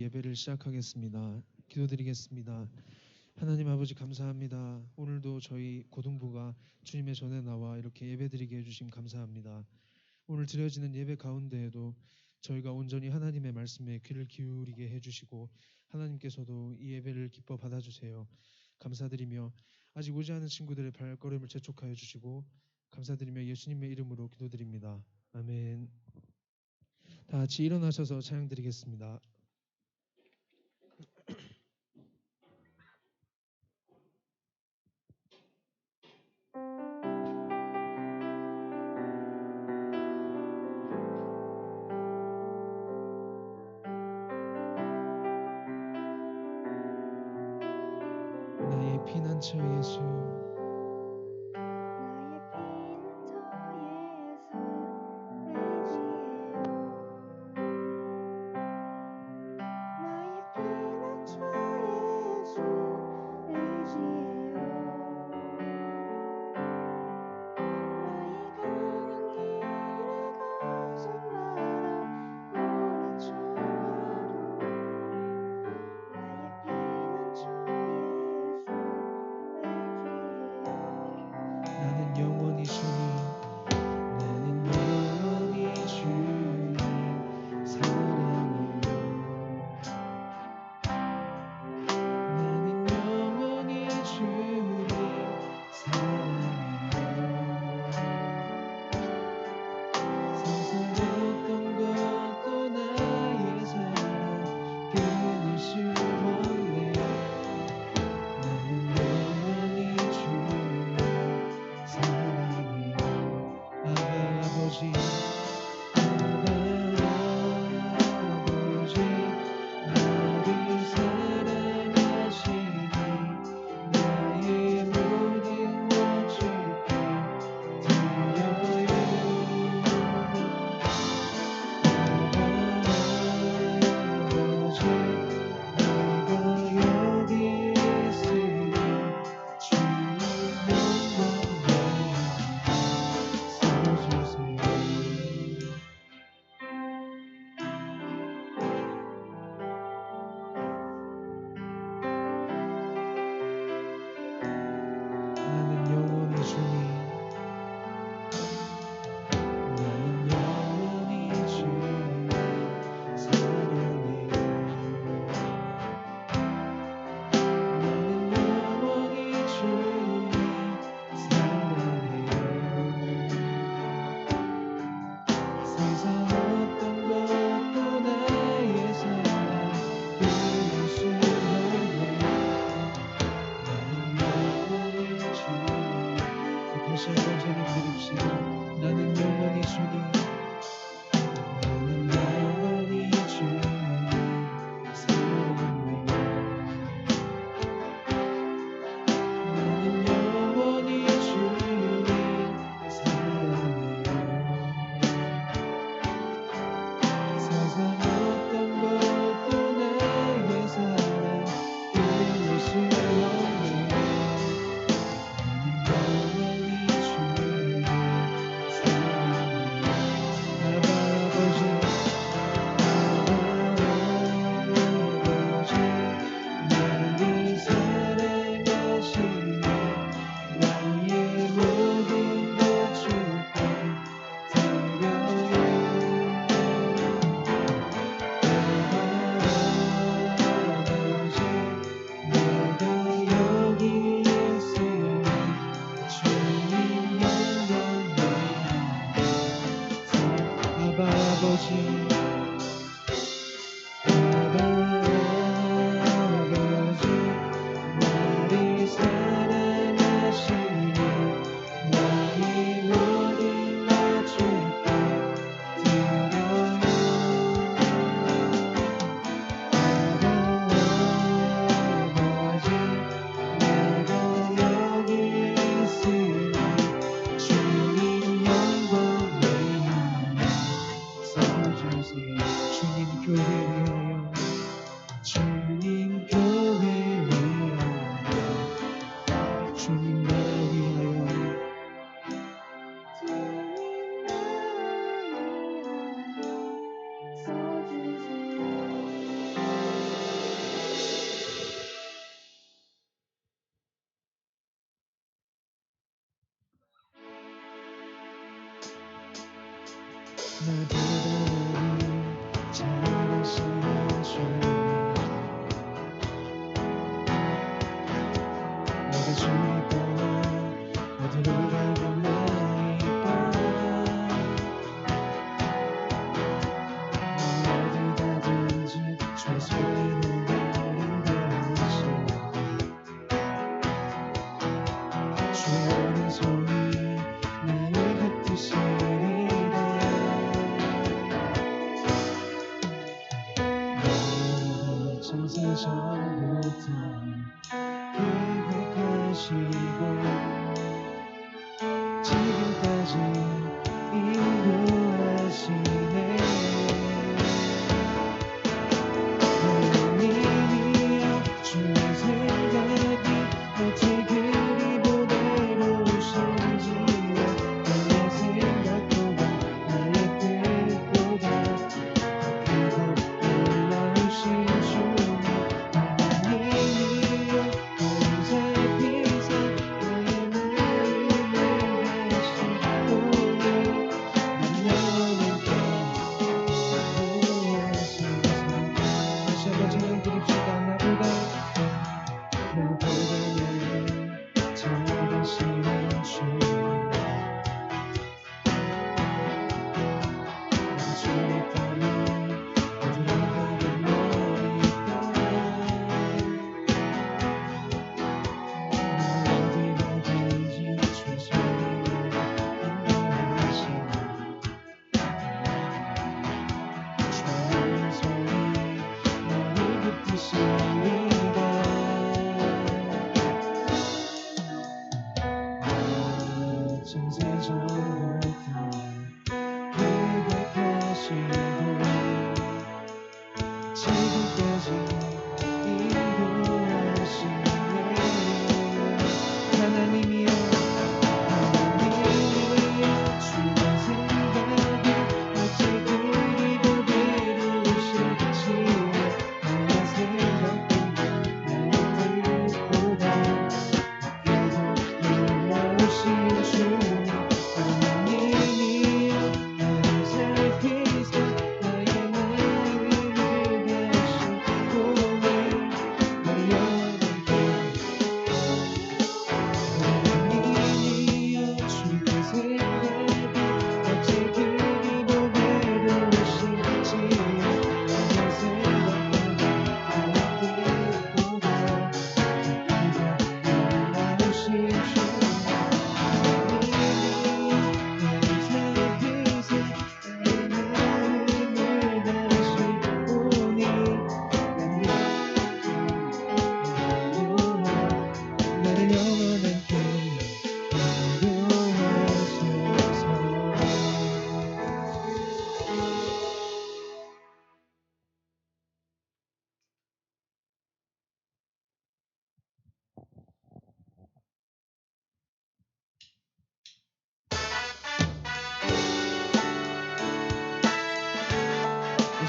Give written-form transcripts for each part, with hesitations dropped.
예배를 시작하겠습니다. 기도드리겠습니다. 하나님 아버지 감사합니다. 오늘도 저희 고등부가 주님의 전에 나와 이렇게 예배드리게 해주심 감사합니다. 오늘 드려지는 예배 가운데에도 저희가 온전히 하나님의 말씀에 귀를 기울이게 해주시고 하나님께서도 이 예배를 기뻐 받아주세요. 감사드리며 아직 오지 않은 친구들의 발걸음을 재촉하여 주시고 감사드리며 예수님의 이름으로 기도드립니다. 아멘. 다 같이 일어나셔서 찬양 드리겠습니다. 나의 피난처 예수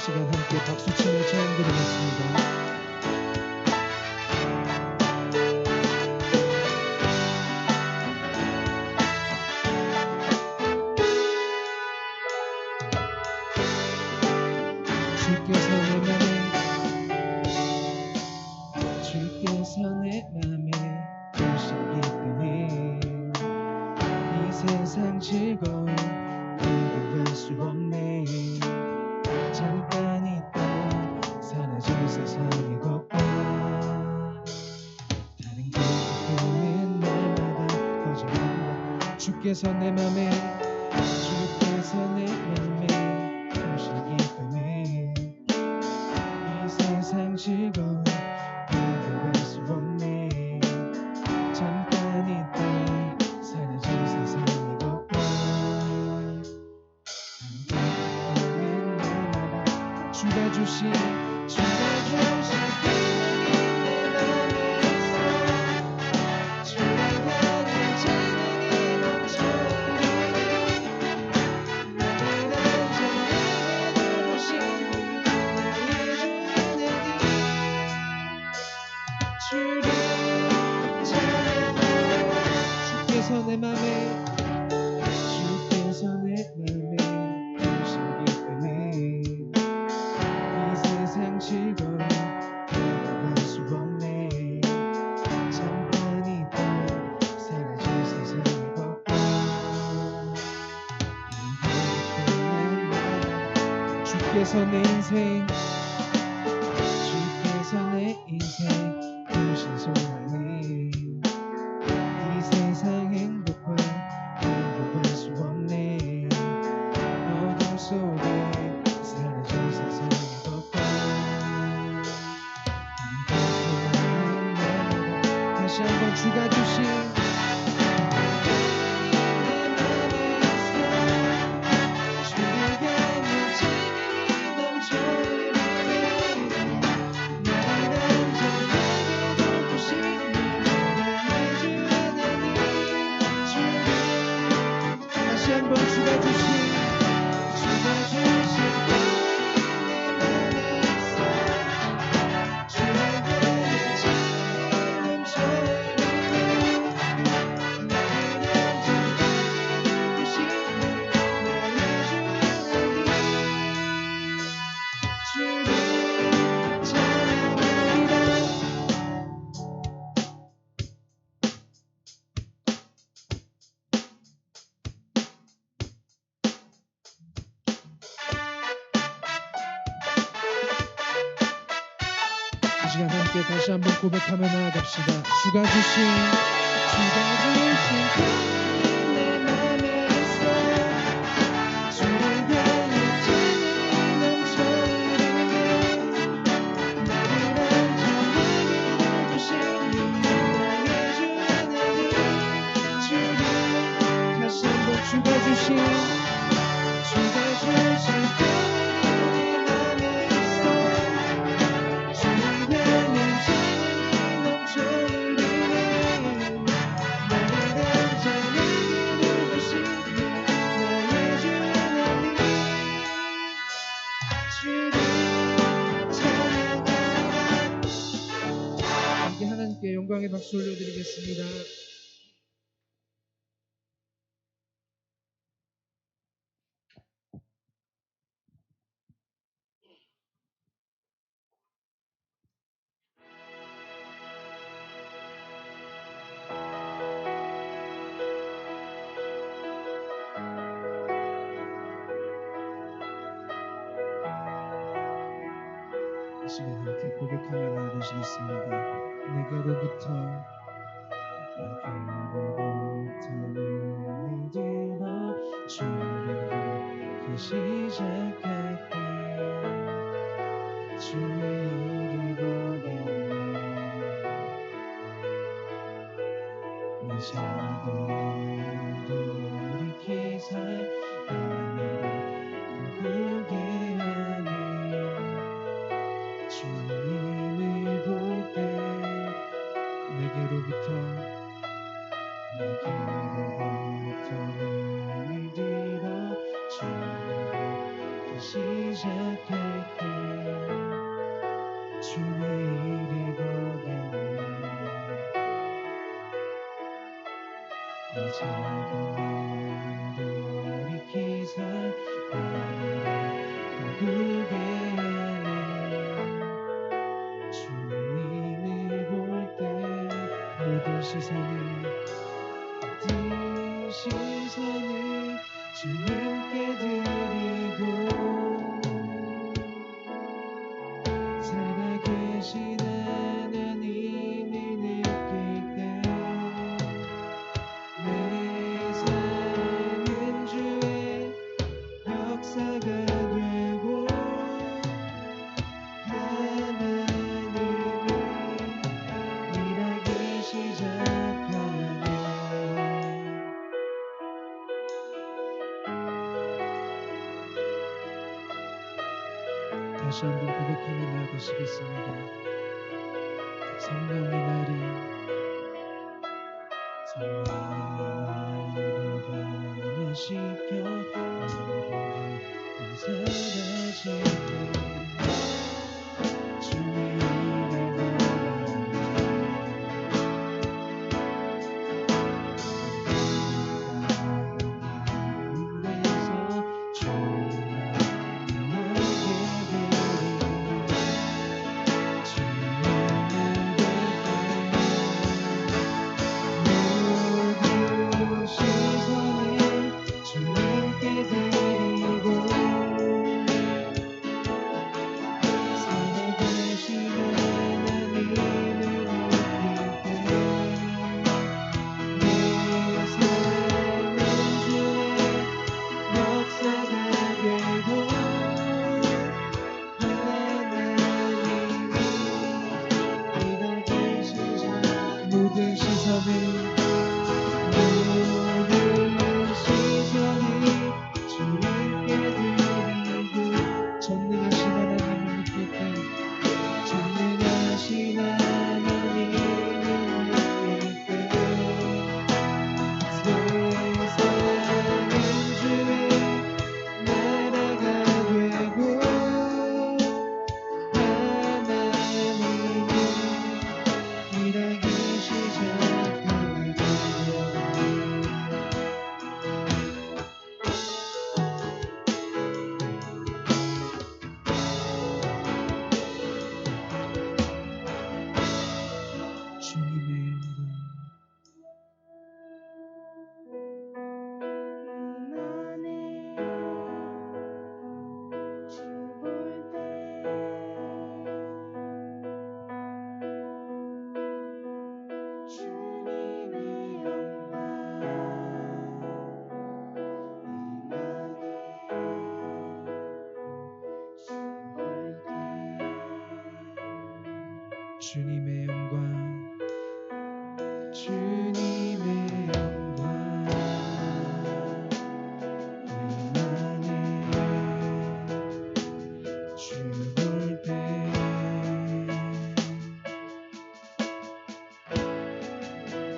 시간 함께 박수치며 찬양드리겠습니다. 주께서 내 맘에 오신 기쁨이 이 세상 즐거움 비교할 수 없네. 잠깐 있다 사라질 세상의 것과 다른 기쁨은 날마다 커져간다. 주께서 내 맘에 오신 기쁨이 이 세상 즐거움 비교할 수 없네. 잠깐 있다 사라질 세상의 것과 주가 주신 주께서 내 인생 주께서 내 인생 주신 소망이 이 세상 행복할 수 없네 어둠 속에 사라진 세상의 걷고 다시 한번 주가 주신 이 시간 함께 다시 한번 고백하며 나아갑시다. 주가 주신 내 맘에 있어 주를 향해 진이 넘쳐 흐르네 나를 안전하게 주신 나의 주 하나님 주를 다시 한번 주가 주신 하나님께 영광의 박수 올려드리겠습니다. 이 시간 함께 고백하며 나아가시겠습니다. 내게로부터 눈이 들어 주를 시작할 때 주의 일을 보겠네 내 작은 마음도 돌이키사 하늘을 꿈꾸게 하네 주님을 볼 때 내게로부터 눈이 들어 주를 시작할 때 주의 일을 보겠네 내 작은 마음도 돌이키사 하늘을 꿈꾸게 하네 주님을 볼 때 모든 시선을 주님께 드리고 살아계신 하나님을 느낄 때 내 삶은 주의 역사가 되고 하나님이 일하기 시작하네 다시 한번 고백하며 나아가시겠습니다. 성령의 날이 변화시켜 모든 사라지고 주의 일을 보내서 주님을 주님의 영광, 주님의 영광, 이만해. 주 볼 때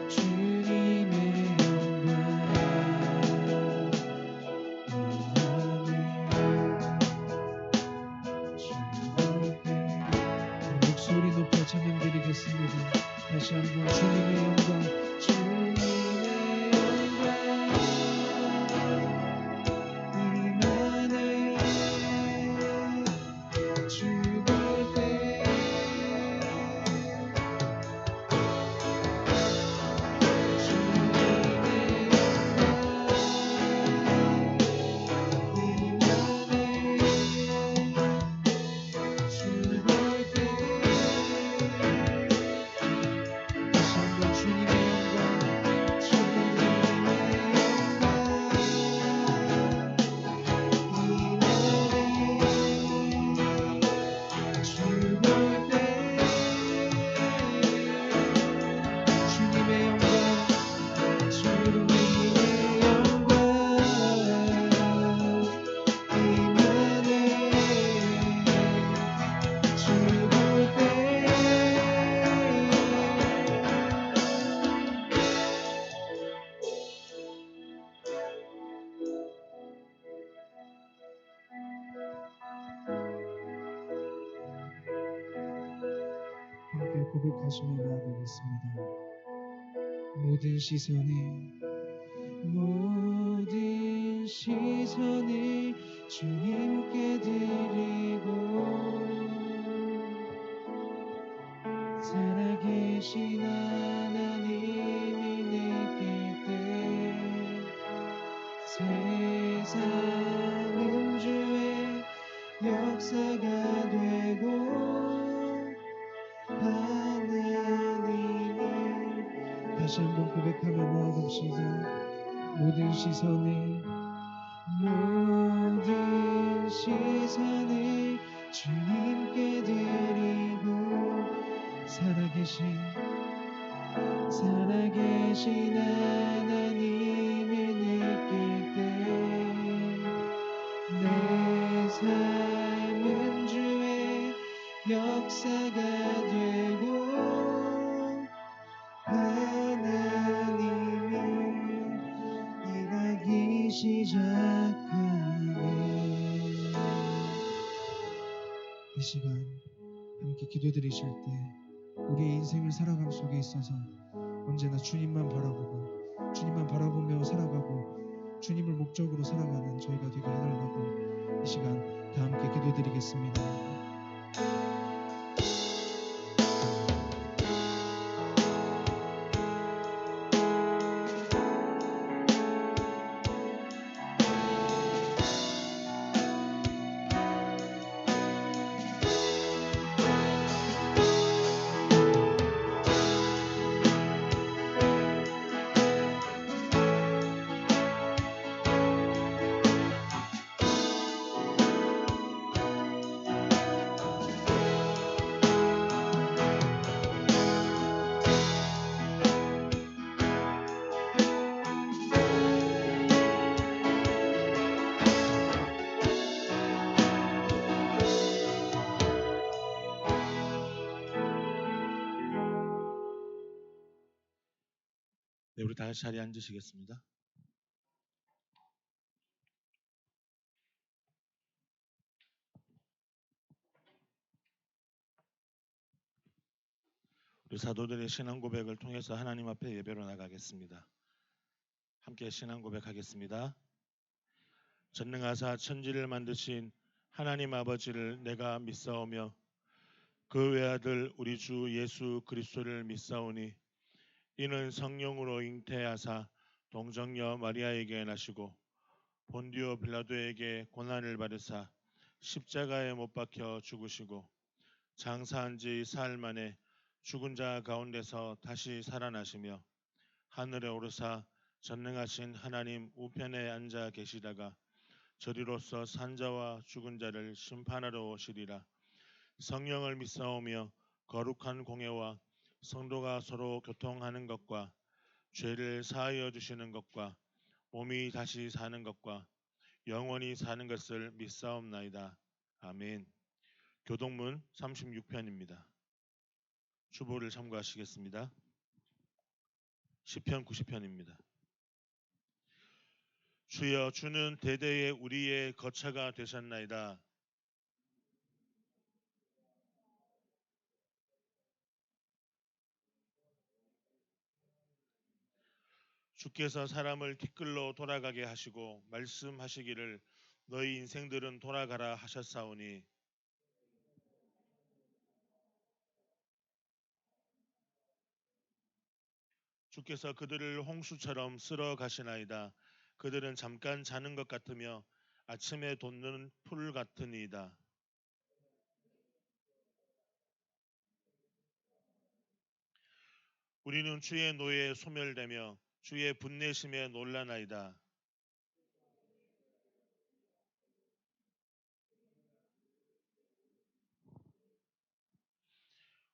주님의 영광, 이만해. 주 볼 때 목소리 높여 찬양드리겠습니다. 다시 한번 주님의 영광, 주님의 영광, 이만해. 주 볼 때 함께 고백하시며 나아가겠습니다. 모든 시선을 주님께 드리고 살아계신 하나님을 느낄 때 세상은 주의 역사가 되고 하나님을 다시 한번 고백하며 나아갑시다. 모든 시선을 주님께 드리고 살아계신 하나님을 느낄 때 내 삶은 주의 역사가 되고 하나님이 일하기 시작하네. 이 시간 함께 기도드리실 때 우리의 인생을 살아감 속에 있어서 언제나 주님만 바라보며 살아가고 주님을 목적으로 살아가는 저희가 되게 해달라고 이 시간 다 함께 기도드리겠습니다. 네, 우리 다 같이 자리에 앉으시겠습니다. 우리 사도들의 신앙 고백을 통해서 하나님 앞에 예배로 나가겠습니다. 함께 신앙 고백하겠습니다. 전능하사 천지를 만드신 하나님 아버지를 내가 믿사오며 그 외아들 우리 주 예수 그리스도를 믿사오니 이는 성령으로 잉태하사 동정녀 마리아에게 나시고 본디오 빌라도에게 고난을 받으사 십자가에 못 박혀 죽으시고 장사한 지 사흘 만에 죽은 자 가운데서 다시 살아나시며 하늘에 오르사 전능하신 하나님 우편에 앉아 계시다가 저리로서 산자와 죽은 자를 심판하러 오시리라. 성령을 믿사오며 거룩한 공예와 성도가 서로 교통하는 것과 죄를 사하여 주시는 것과 몸이 다시 사는 것과 영원히 사는 것을 믿사옵나이다. 아멘. 교동문 36편입니다. 주보를 참고하시겠습니다. 시편 90편입니다. 주여, 주는 대대에 우리의 거처가 되셨나이다. 주께서 사람을 티끌로 돌아가게 하시고 말씀하시기를 너희 인생들은 돌아가라 하셨사오니 주께서 그들을 홍수처럼 쓸어 가시나이다. 그들은 잠깐 자는 것 같으며 아침에 돋는 풀 같으니이다. 우리는 주의 노예에 소멸되며 주의 분내심에 놀라나이다.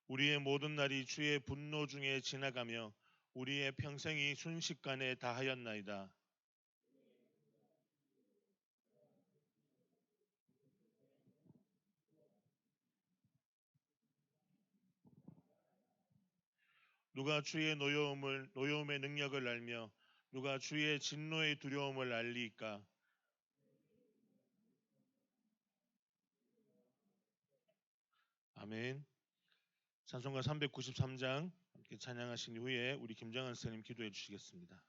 우리의 모든 날이 주의 분노 중에 지나가며 우리의 평생이 순식간에 다하였나이다. 누가 주의 노여움의 능력을 알며 누가 주의 진노의 두려움을 알리이까? 아멘. 찬송가 393장 함께 찬양하신 후에 우리 김정한 선생님 기도해 주시겠습니다.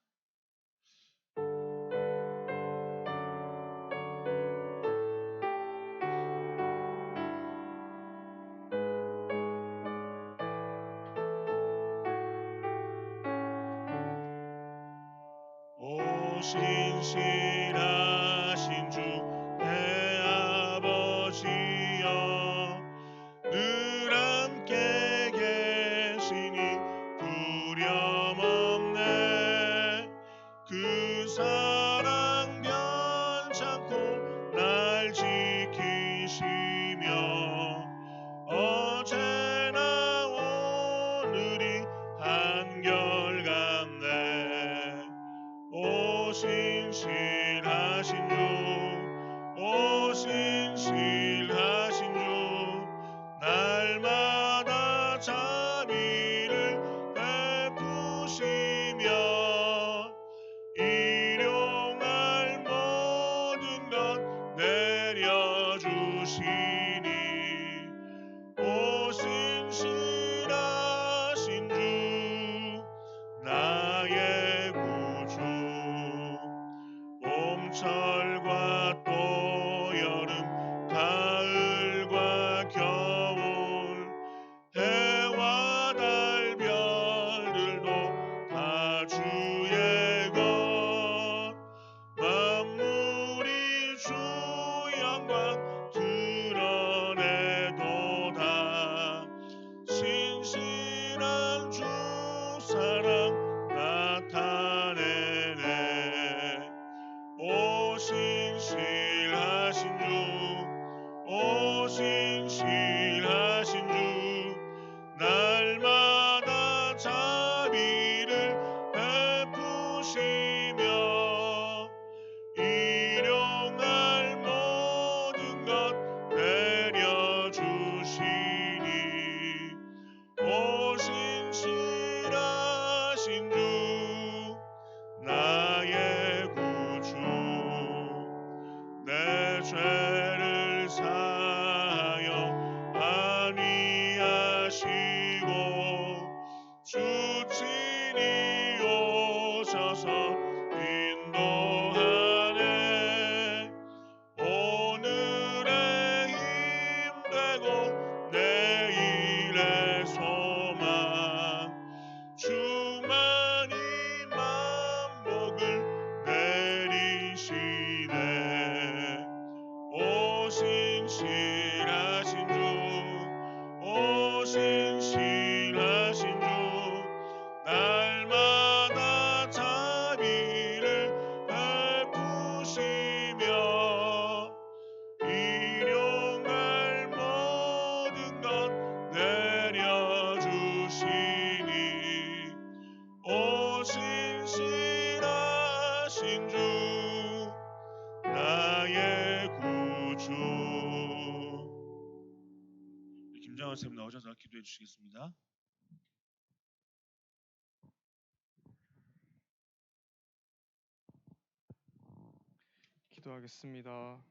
오 신실하신 주 대아버지여 늘 함께 계시니 두려움없네. 그 사랑 변찮고 날 지키시며 어제나 오늘이 한결같네. 오 신실하신 주, 오 신실하신 주, 날마다 자비를 베푸시며 일용할 모든 것 내려주시니 오 신실하신 주 나의 구주. 봄철과 또 여름 가을과 겨울 해와 달 별들도 다 주의 것. 만물이 주 영광 드러내도다. 신실한 주 사랑 나타내네. 오 신실하신 주, 오 신실하신 주, 날마다 자비를 베푸시며 일용할 모든 것 내려주시니 오 신실하신 하시고 주 친히 오셔서 인도하네. 오늘의 힘되고 내일의 소망 주만이 만복을 내리시네. 오신 신하신 주 오신 신하신 주 날마다 자비를 베푸시며 일용할 모든 것 내려주시니 오신 신하신 주 나의 구주. 김장원 선생님 나오셔서 기도해 주시겠습니다. 기도하겠습니다.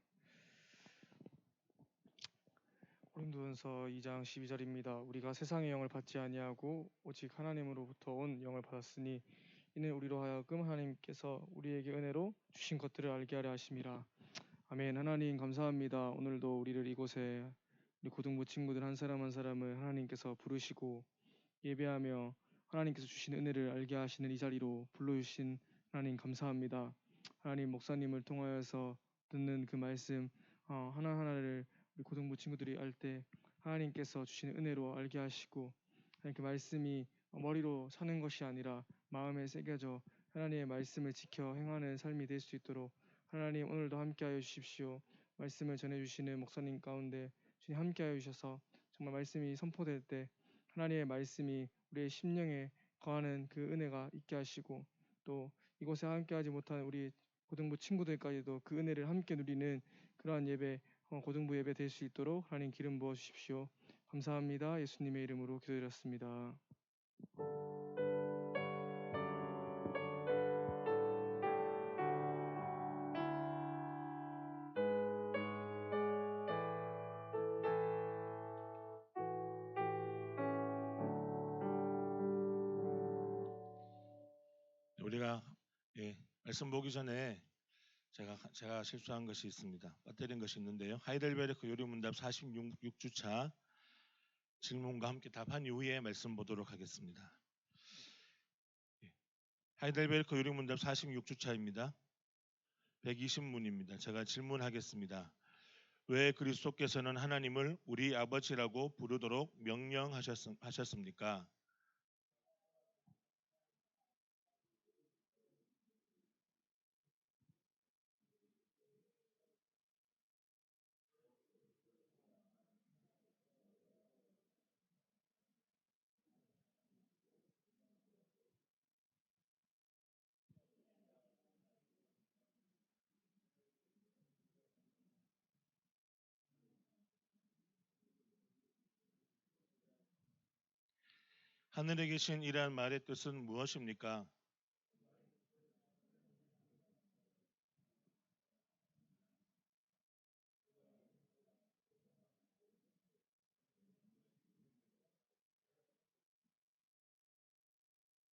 고린도전서 2장 12절입니다. 우리가 세상의 영을 받지 아니하고 오직 하나님으로부터 온 영을 받았으니 이는 우리로 하여금 하나님께서 우리에게 은혜로 주신 것들을 알게 하려 하심이라. 아멘. 하나님 감사합니다. 오늘도 우리를 이곳에 우리 고등부 친구들 한 사람 한 사람을 하나님께서 부르시고 예배하며 하나님께서 주신 은혜를 알게 하시는 이 자리로 불러주신 하나님 감사합니다. 하나님 목사님을 통하여서 듣는 그 말씀 하나하나를 우리 고등부 친구들이 알 때 하나님께서 주시는 은혜로 알게 하시고 하나님 그 말씀이 머리로 사는 것이 아니라 마음에 새겨져 하나님의 말씀을 지켜 행하는 삶이 될 수 있도록 하나님 오늘도 함께하여 주십시오. 말씀을 전해주시는 목사님 가운데 주님 함께하여 주셔서 정말 말씀이 선포될 때 하나님의 말씀이 우리의 심령에 거하는 그 은혜가 있게 하시고 또 이곳에 함께하지 못한 우리 고등부 친구들까지도 그 은혜를 함께 누리는 그러한 예배 고등부 예배 될 수 있도록 하나님 기름 부어 주십시오. 감사합니다. 예수님의 이름으로 기도드렸습니다. 우리가 말씀 보기 전에 제가 실수한 것이 있습니다. 빠뜨린 것이 있는데요. 하이델베르크 요리문답 46주차 질문과 함께 답한 이후에 말씀 보도록 하겠습니다. 하이델베르크 요리문답 46주차입니다. 120문입니다. 제가 질문하겠습니다. 왜 그리스도께서는 하나님을 우리 아버지라고 부르도록 명령하셨습니까? 하늘에 계신 이러한 말의 뜻은 무엇입니까?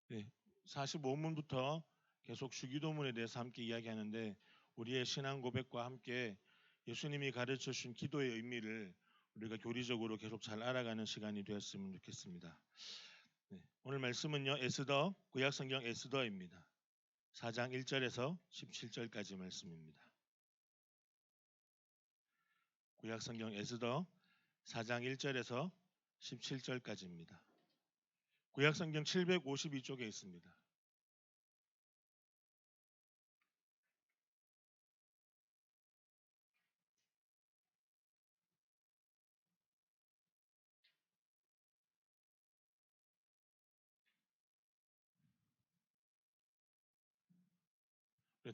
네, 45문부터 계속 주기도문에 대해서 함께 이야기하는데 우리의 신앙 고백과 함께 예수님이 가르쳐 주신 기도의 의미를 우리가 교리적으로 계속 잘 알아가는 시간이 되었으면 좋겠습니다. 네, 오늘 말씀은요 에스더 구약성경 에스더입니다. 4장 1절에서 17절까지 말씀입니다. 구약성경 에스더 4장 1절에서 17절까지입니다. 구약성경 752쪽에 있습니다.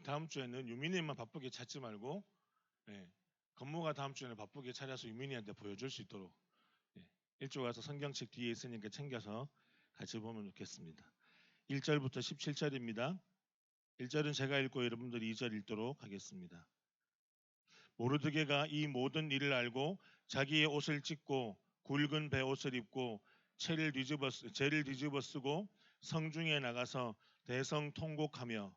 다음 주에는 유민이만 바쁘게 찾지 말고 건모가 다음 주에는 바쁘게 찾아서 유민이한테 보여줄 수 있도록 일찍 와서 성경책 뒤에 있으니까 챙겨서 같이 보면 좋겠습니다. 1절부터 17절입니다. 1절은 제가 읽고 여러분들이 2절 읽도록 하겠습니다. 모르드게가 이 모든 일을 알고 자기의 옷을 찢고 굵은 베옷을 입고 죄를 뒤집어 쓰고 성중에 나가서 대성통곡하며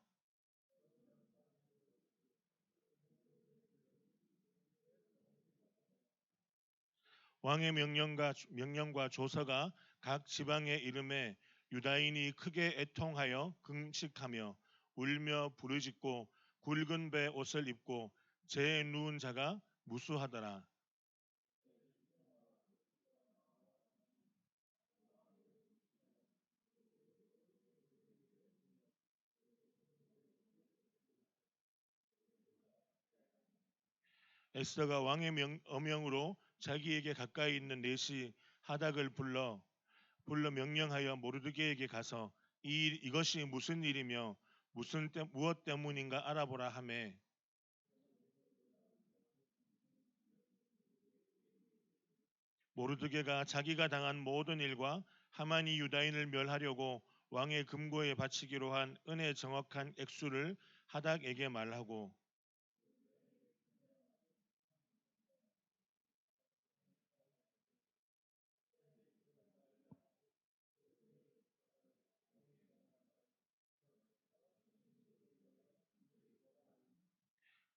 왕의 명령과 조서가 각 지방에 이름에 유다인이 크게 애통하여 금식하며 울며 부르짖고 굵은 배 옷을 입고 재에 누운 자가 무수하더라. 에스더가 왕의 어명으로 자기에게 가까이 있는 내시 하닥을 불러 명령하여 모르드게에게 가서 이것이 무슨 일이며 무엇 때문인가 알아보라 하매 모르드게가 자기가 당한 모든 일과 하만이 유다인을 멸하려고 왕의 금고에 바치기로 한 은의 정확한 액수를 하닥에게 말하고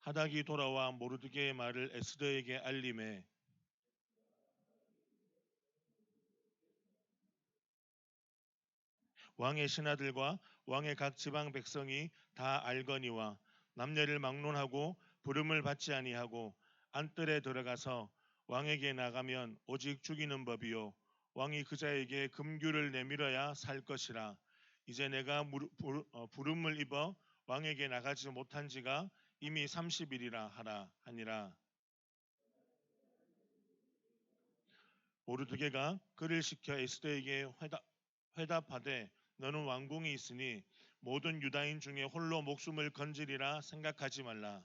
하닥이 돌아와 모르드게의 말을 에스더에게 알림해 왕의 신하들과 왕의 각 지방 백성이 다 알거니와 남녀를 막론하고 부름을 받지 아니하고 안뜰에 들어가서 왕에게 나가면 오직 죽이는 법이요 왕이 그자에게 금규를 내밀어야 살 것이라. 이제 내가 부름을 입어 왕에게 나가지 못한 지가 이미 30일이라 하니라. 모르드게가 그를 시켜 에스더에게 회답하되 너는 왕궁이 있으니 모든 유다인 중에 홀로 목숨을 건지리라 생각하지 말라.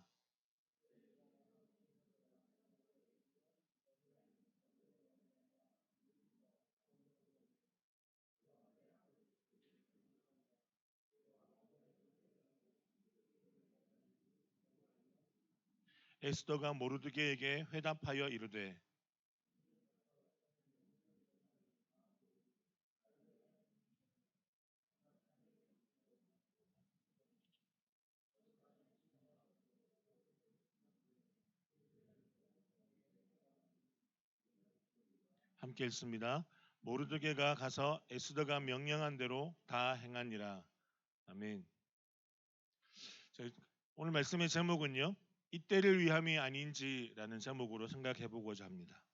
에스더가 모르드게에게 회답하여 이르되 함께 읽습니다. 모르드게가 가서 에스더가 명령한 대로 다 행하니라. 아멘. 오늘 말씀의 제목은요. 이때를 위함이 아닌지라는 제목으로 생각해 보고자 합니다.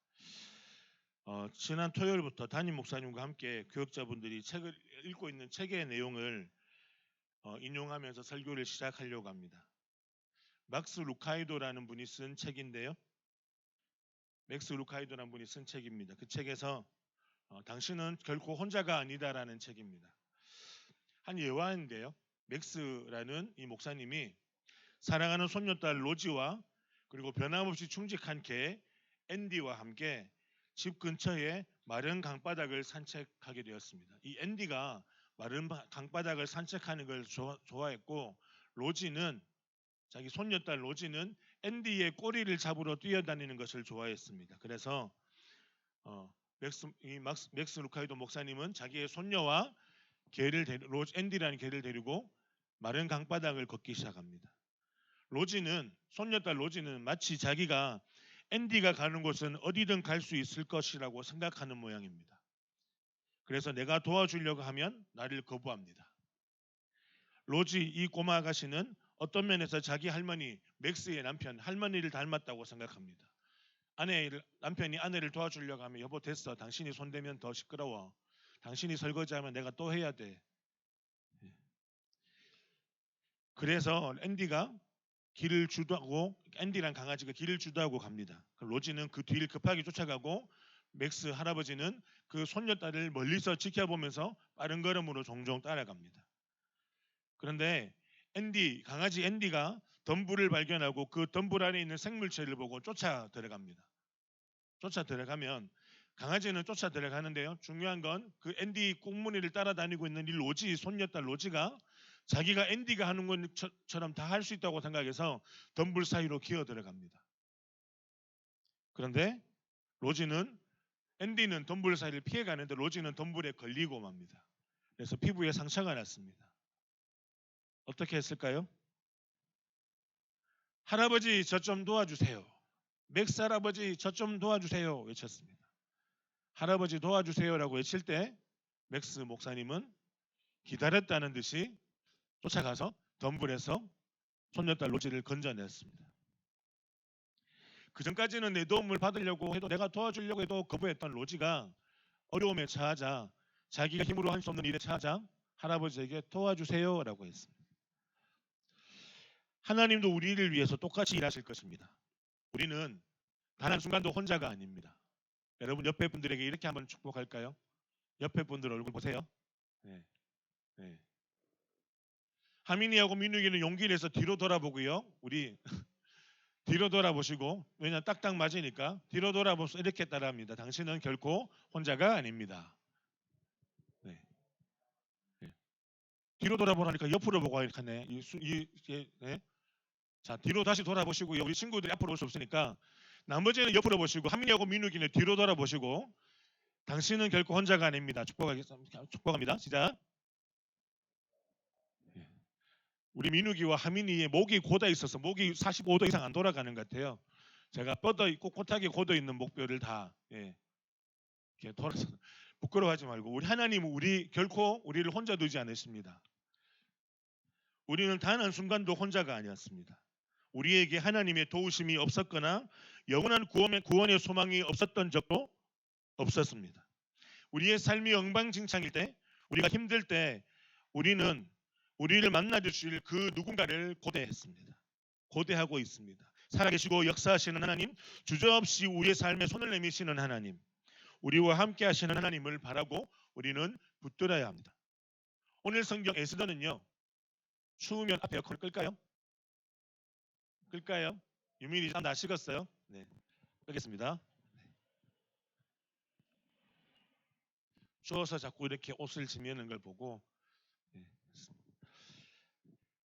지난 토요일부터 담임 목사님과 함께 교역자분들이 책을 읽고 있는 책의 내용을 인용하면서 설교를 시작하려고 합니다. 막스 루카이도라는 분이 쓴 책인데요. 맥스 루카이도라는 분이 쓴 책입니다. 그 책에서 당신은 결코 혼자가 아니다라는 책입니다. 한 예화인데요. 맥스라는 이 목사님이 사랑하는 손녀딸 로지와 그리고 변함없이 충직한 개 앤디와 함께 집 근처에 마른 강바닥을 산책하게 되었습니다. 이 앤디가 마른 강바닥을 산책하는 걸 좋아했고 로지는 자기 손녀딸 로지는 앤디의 꼬리를 잡으러 뛰어다니는 것을 좋아했습니다. 그래서 맥스 루카이도 목사님은 자기의 손녀와 앤디라는 개를 데리고 마른 강바닥을 걷기 시작합니다. 손녀딸 로지는 마치 자기가 앤디가 가는 곳은 어디든 갈 수 있을 것이라고 생각하는 모양입니다. 그래서 내가 도와주려고 하면 나를 거부합니다. 로지 이 꼬마 아가씨는 어떤 면에서 자기 할머니 맥스의 남편 할머니를 닮았다고 생각합니다. 남편이 아내를 도와주려고 하면 여보 됐어. 당신이 손대면 더 시끄러워. 당신이 설거지하면 내가 또 해야 돼. 그래서 앤디랑 강아지가 길을 주도하고 갑니다. 로지는 그 뒤를 급하게 쫓아가고 맥스 할아버지는 그 손녀딸을 멀리서 지켜보면서 빠른 걸음으로 종종 따라갑니다. 그런데 강아지 앤디가 덤불을 발견하고 그 덤불 안에 있는 생물체를 보고 쫓아 들어갑니다. 쫓아 들어가면 강아지는 쫓아 들어가는데요. 중요한 건 그 앤디 꽁무니를 따라다니고 있는 이 손녀딸 로지가 자기가 앤디가 하는 것처럼 다 할 수 있다고 생각해서 덤불 사이로 기어 들어갑니다. 그런데 로지는 앤디는 덤불 사이를 피해가는데 로지는 덤불에 걸리고 맙니다. 그래서 피부에 상처가 났습니다. 어떻게 했을까요? 할아버지 저 좀 도와주세요. 맥스 할아버지 저 좀 도와주세요 외쳤습니다. 할아버지 도와주세요라고 외칠 때 맥스 목사님은 기다렸다는 듯이 쫓아가서 덤불에서 손녀딸 로지를 건져냈습니다. 그 전까지는 내 도움을 받으려고 해도 내가 도와주려고 해도 거부했던 로지가 어려움에 처하자 자기가 힘으로 할 수 없는 일에 처하자 할아버지에게 도와주세요라고 했습니다. 하나님도 우리를 위해서 똑같이 일하실 것입니다. 우리는 단 한순간도 혼자가 아닙니다. 여러분 옆에 분들에게 이렇게 한번 축복할까요? 옆에 분들 얼굴 보세요. 네. 네. 하민이하고 민욱이는 용기를 내서 뒤로 돌아보고요. 우리 뒤로 돌아보시고, 왜냐하면 딱딱 맞으니까 뒤로 돌아보면서 이렇게 따라합니다. 당신은 결코 혼자가 아닙니다. 네. 네. 뒤로 돌아보라니까 옆으로 보고 이렇게 하네. 네. 자, 뒤로 다시 돌아보시고요. 우리 친구들이 앞으로 올 수 없으니까 나머지는 옆으로 보시고, 하민이하고 민욱이는 뒤로 돌아보시고, 당신은 결코 혼자가 아닙니다. 축복합니다. 시작. 우리 민욱이와 하민이의 목이 고다 있어서 목이 45도 이상 안 돌아가는 것 같아요. 제가 뻗어 있고 코타기 고도 있는 목뼈를 다 이렇게 돌아서 부끄러워하지 말고, 우리 하나님은 결코 우리를 혼자 두지 않으십니다. 우리는 단 한순간도 혼자가 아니었습니다. 우리에게 하나님의 도우심이 없었거나 영원한 구원의 소망이 없었던 적도 없었습니다. 우리의 삶이 엉망진창일 때, 우리가 힘들 때 우리를 만나주실 그 누군가를 고대했습니다. 고대하고 있습니다. 살아계시고 역사하시는 하나님, 주저없이 우리의 삶에 손을 내미시는 하나님, 우리와 함께 하시는 하나님을 바라고 우리는 붙들어야 합니다. 오늘 성경 에스더는요, 추우면 앞에 에어컨을 끌까요? 끌까요? 유민이 다 식었어요? 네, 끄겠습니다. 추워서 자꾸 이렇게 옷을 지면는 걸 보고,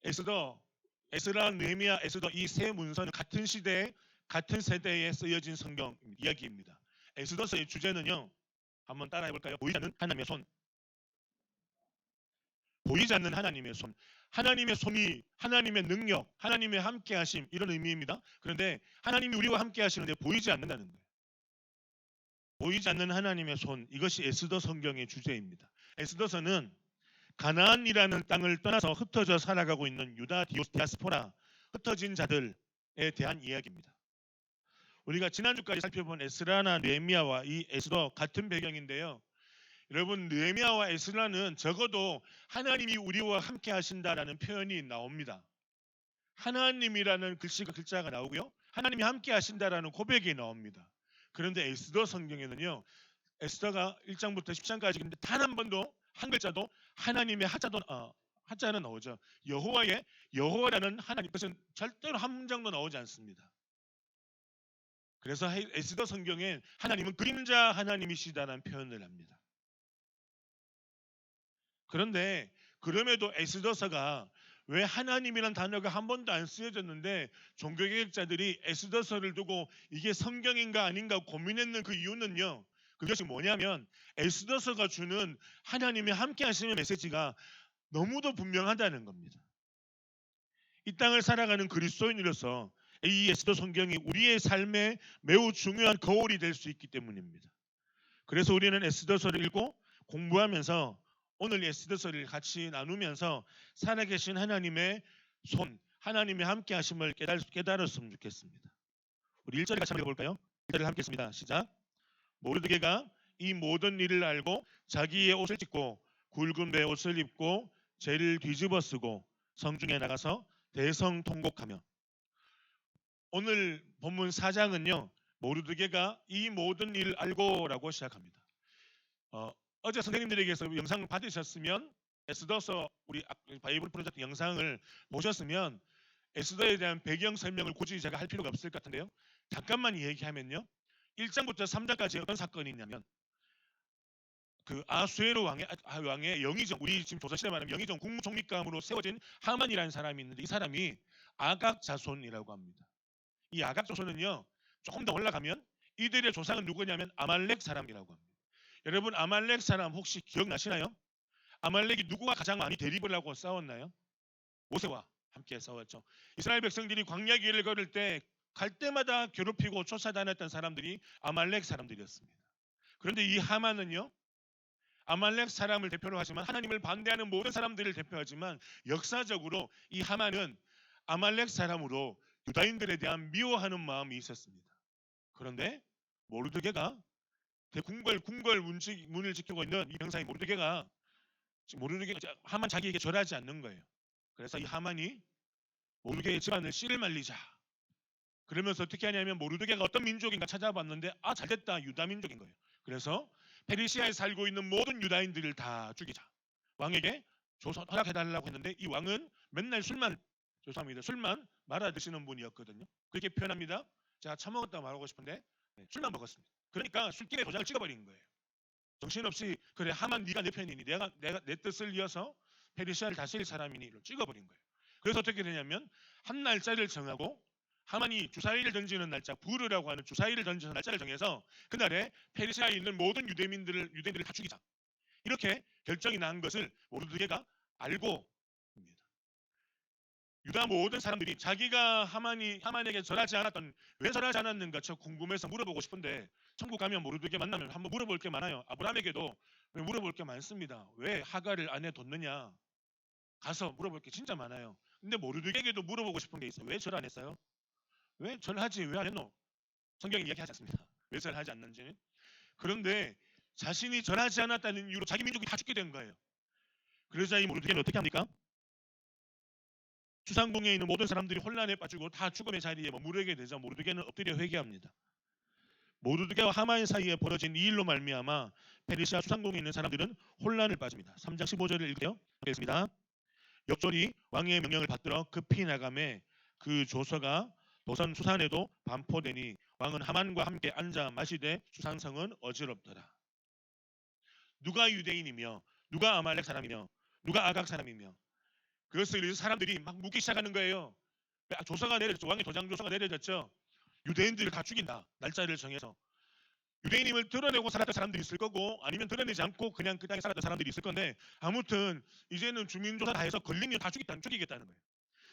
에스라, 느헤미야, 에스더 이 세 문서는 같은 시대에 같은 세대에 쓰여진 성경 이야기입니다. 에스더서의 주제는요, 한번 따라해 볼까요? 보이지 않는 하나님의 손. 보이지 않는 하나님의 손. 하나님의 손이, 하나님의 능력, 하나님의 함께하심, 이런 의미입니다. 그런데 하나님이 우리와 함께하시는데 보이지 않는다는 거예요. 보이지 않는 하나님의 손, 이것이 에스더 성경의 주제입니다. 에스더서는 가나안이라는 땅을 떠나서 흩어져 살아가고 있는 유다 디아스포라, 흩어진 자들에 대한 이야기입니다. 우리가 지난주까지 살펴본 에스라나 느헤미야와 이 에스더 같은 배경인데요. 여러분, 느헤미야와 에스라는 적어도 하나님이 우리와 함께 하신다라는 표현이 나옵니다. 하나님이라는 글자가 나오고요, 하나님이 함께 하신다라는 고백이 나옵니다. 그런데 에스더 성경에는요, 에스더가 1장부터 10장까지 있는데 단 한 번도 한 글자도 하나님의 하자는 나오죠. 여호와라는 하나님, 그것은 절대로 한 문장도 나오지 않습니다. 그래서 에스더 성경에 하나님은 그림자 하나님이시다라는 표현을 합니다. 그런데 그럼에도 에스더서가 왜 하나님이라는 단어가 한 번도 안 쓰여졌는데 종교개혁자들이 에스더서를 두고 이게 성경인가 아닌가 고민했는 그 이유는요, 그것이 뭐냐면 에스더서가 주는 하나님의 함께 하시는 메시지가 너무도 분명하다는 겁니다. 이 땅을 살아가는 그리스도인으로서 이 에스더 성경이 우리의 삶에 매우 중요한 거울이 될 수 있기 때문입니다. 그래서 우리는 에스더서를 읽고 공부하면서 오늘 에스더서를 같이 나누면서 살아계신 하나님의 손, 하나님의 함께 하심을 깨달았으면 좋겠습니다. 우리 1절에 같이 한번 읽어볼까요? 1절을 함께 했습니다. 시작. 모르드게가 이 모든 일을 알고 자기의 옷을 찢고 굵은 베옷을 입고 죄를 뒤집어 쓰고 성중에 나가서 대성통곡하며. 오늘 본문 4장은요, 모르드게가 이 모든 일을 알고라고 시작합니다. 어제 선생님들에게서 영상 받으셨으면 에스더서 우리 바이블 프로젝트 영상을 보셨으면 에스더에 대한 배경 설명을 굳이 제가 할 필요가 없을 것 같은데요, 잠깐만 얘기하면요, 1장부터 3장까지 어떤 사건이 있냐면 그 아수에로 왕의 영의정, 우리 지금 조선시대 말하면 영의정 국무총리감으로 세워진 하만이라는 사람이 있는데 이 사람이 아각 자손이라고 합니다. 이 아각 자손은요, 조금 더 올라가면 이들의 조상은 누구냐면 아말렉 사람이라고 합니다. 여러분 아말렉 사람 혹시 기억나시나요? 아말렉이 누구와 가장 많이 대립을 하고 싸웠나요? 모세와 함께 싸웠죠. 이스라엘 백성들이 광야 길을 걸을 때 갈 때마다 괴롭히고 쫓아다녔던 사람들이 아말렉 사람들이었습니다. 그런데 이 하만은요, 아말렉 사람을 대표로 하지만 하나님을 반대하는 모든 사람들을 대표하지만 역사적으로 이 하만은 아말렉 사람으로 유다인들에 대한 미워하는 마음이 있었습니다. 그런데 모르드게가 궁궐 문을 지키고 있는 이 병사인 모르드게가 하만 자기에게 절하지 않는 거예요. 그래서 이 하만이 모르드게의 집안을 씨를 말리자. 그러면서 어떻게 하냐면 모르드게가 어떤 민족인가 찾아봤는데 잘됐다, 유다 민족인 거예요. 그래서 페르시아에 살고 있는 모든 유다인들을 다 죽이자. 왕에게 허락해달라고 했는데 이 왕은 맨날 술만 말아 드시는 분이었거든요. 그렇게 표현합니다. 제가 처먹었다 말하고 싶은데 술만 먹었습니다. 그러니까 술집에 도장을 찍어버린 거예요. 정신없이 그래 하만 네가 내 편이니 내가 내 뜻을 이어서 페르시아를 다스릴 사람이니 이걸 찍어버린 거예요. 그래서 어떻게 되냐면 한 날짜를 정하고 하만이 주사위를 던지는 날짜 부르라고 하는 주사위를 던지는 날짜를 정해서 그날에 페르시아에 있는 모든 유대인들을 다 죽이자. 이렇게 결정이 난 것을 모르드게가 알고 있습니다. 유다 모든 사람들이 자기가 하만에게 절하지 않았던 왜 절하지 않았는가 궁금해서 물어보고 싶은데 천국 가면 모르드게 만나면 한번 물어볼 게 많아요. 아브라함에게도 물어볼 게 많습니다. 왜 하갈을 안에 뒀느냐 가서 물어볼 게 진짜 많아요. 근데 모르드게에게도 물어보고 싶은 게 있어요. 왜 절 안 했어요? 왜 절하지 왜 안 했노? 성경이 이야기하지 않습니다. 왜 절하지 않는지는. 그런데 자신이 절하지 않았다는 이유로 자기 민족이 다 죽게 된 거예요. 그러자 이 모르드게는 어떻게 합니까? 주상궁에 있는 모든 사람들이 혼란에 빠지고 다 죽음의 자리에 머무르게 되자 모르드게는 엎드려 회개합니다. 모르드게와 하만 사이에 벌어진 이 일로 말미암아 페르시아 주상궁에 있는 사람들은 혼란을 빠집니다. 3장 15절을 읽게요. 읽겠습니다. 역졸이 왕의 명령을 받들어 급히 나가매 그 조서가 도선 수산에도 반포되니 왕은 하만과 함께 앉아 마시되 수산성은 어지럽더라. 누가 유대인이며 누가 아말렉 사람이며 누가 아각 사람이며 그것을 사람들이 막 묻기 시작하는 거예요. 조서가 내려졌죠. 왕의 도장 조서가 내려졌죠. 유대인들을 다 죽인다. 날짜를 정해서. 유대인임을 드러내고 살았던 사람들이 있을 거고 아니면 드러내지 않고 그냥 그 땅에 살았던 사람들이 있을 건데 아무튼 이제는 주민조사 다 해서 걸리면 다 죽이겠다는 거예요.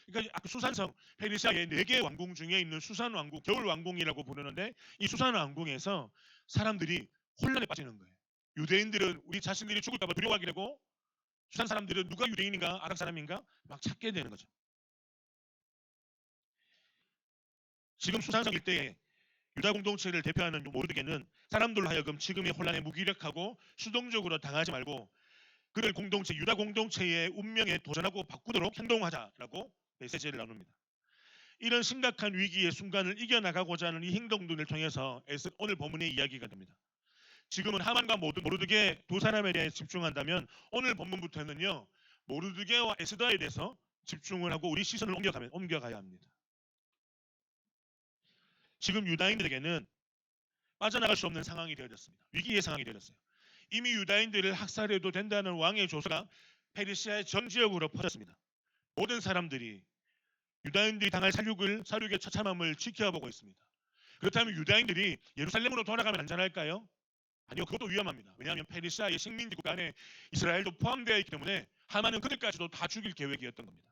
그러니까 아까 수산성 페르시아의 4개 왕궁 중에 있는 수산 왕궁, 겨울 왕궁이라고 부르는데 이 수산 왕궁에서 사람들이 혼란에 빠지는 거예요. 유대인들은 우리 자신들이 죽을까 봐 두려워하게 되고 수산 사람들은 누가 유대인인가 아랍 사람인가 막 찾게 되는 거죠. 지금 수산성 일대에 유다 공동체를 대표하는 모르드게는 사람들로 하여금 지금의 혼란에 무기력하고 수동적으로 당하지 말고 그를 유다 공동체의 운명에 도전하고 바꾸도록 행동하자라고 메시지를 나눕니다. 이런 심각한 위기의 순간을 이겨나가고자 하는 이 행동들을 통해서 오늘 본문의 이야기가 됩니다. 지금은 하만과 모르드게 두 사람에 대해 집중한다면 오늘 본문부터는요 모르드게와 에스더에 대해서 집중을 하고 우리 시선을 옮겨가야 합니다. 지금 유다인들에게는 빠져나갈 수 없는 상황이 되어졌습니다. 위기의 상황이 되어졌어요. 이미 유다인들을 학살해도 된다는 왕의 조서가 페르시아의 전 지역으로 퍼졌습니다. 모든 사람들이 유다인들이 당할 사륙의 처참함을 지켜보고 있습니다. 그렇다면 유다인들이 예루살렘으로 돌아가면 안전할까요? 아니요, 그것도 위험합니다. 왜냐하면 페르시아의 식민지 국가 안에 이스라엘도 포함되어 있기 때문에 하만은 그들까지도 다 죽일 계획이었던 겁니다.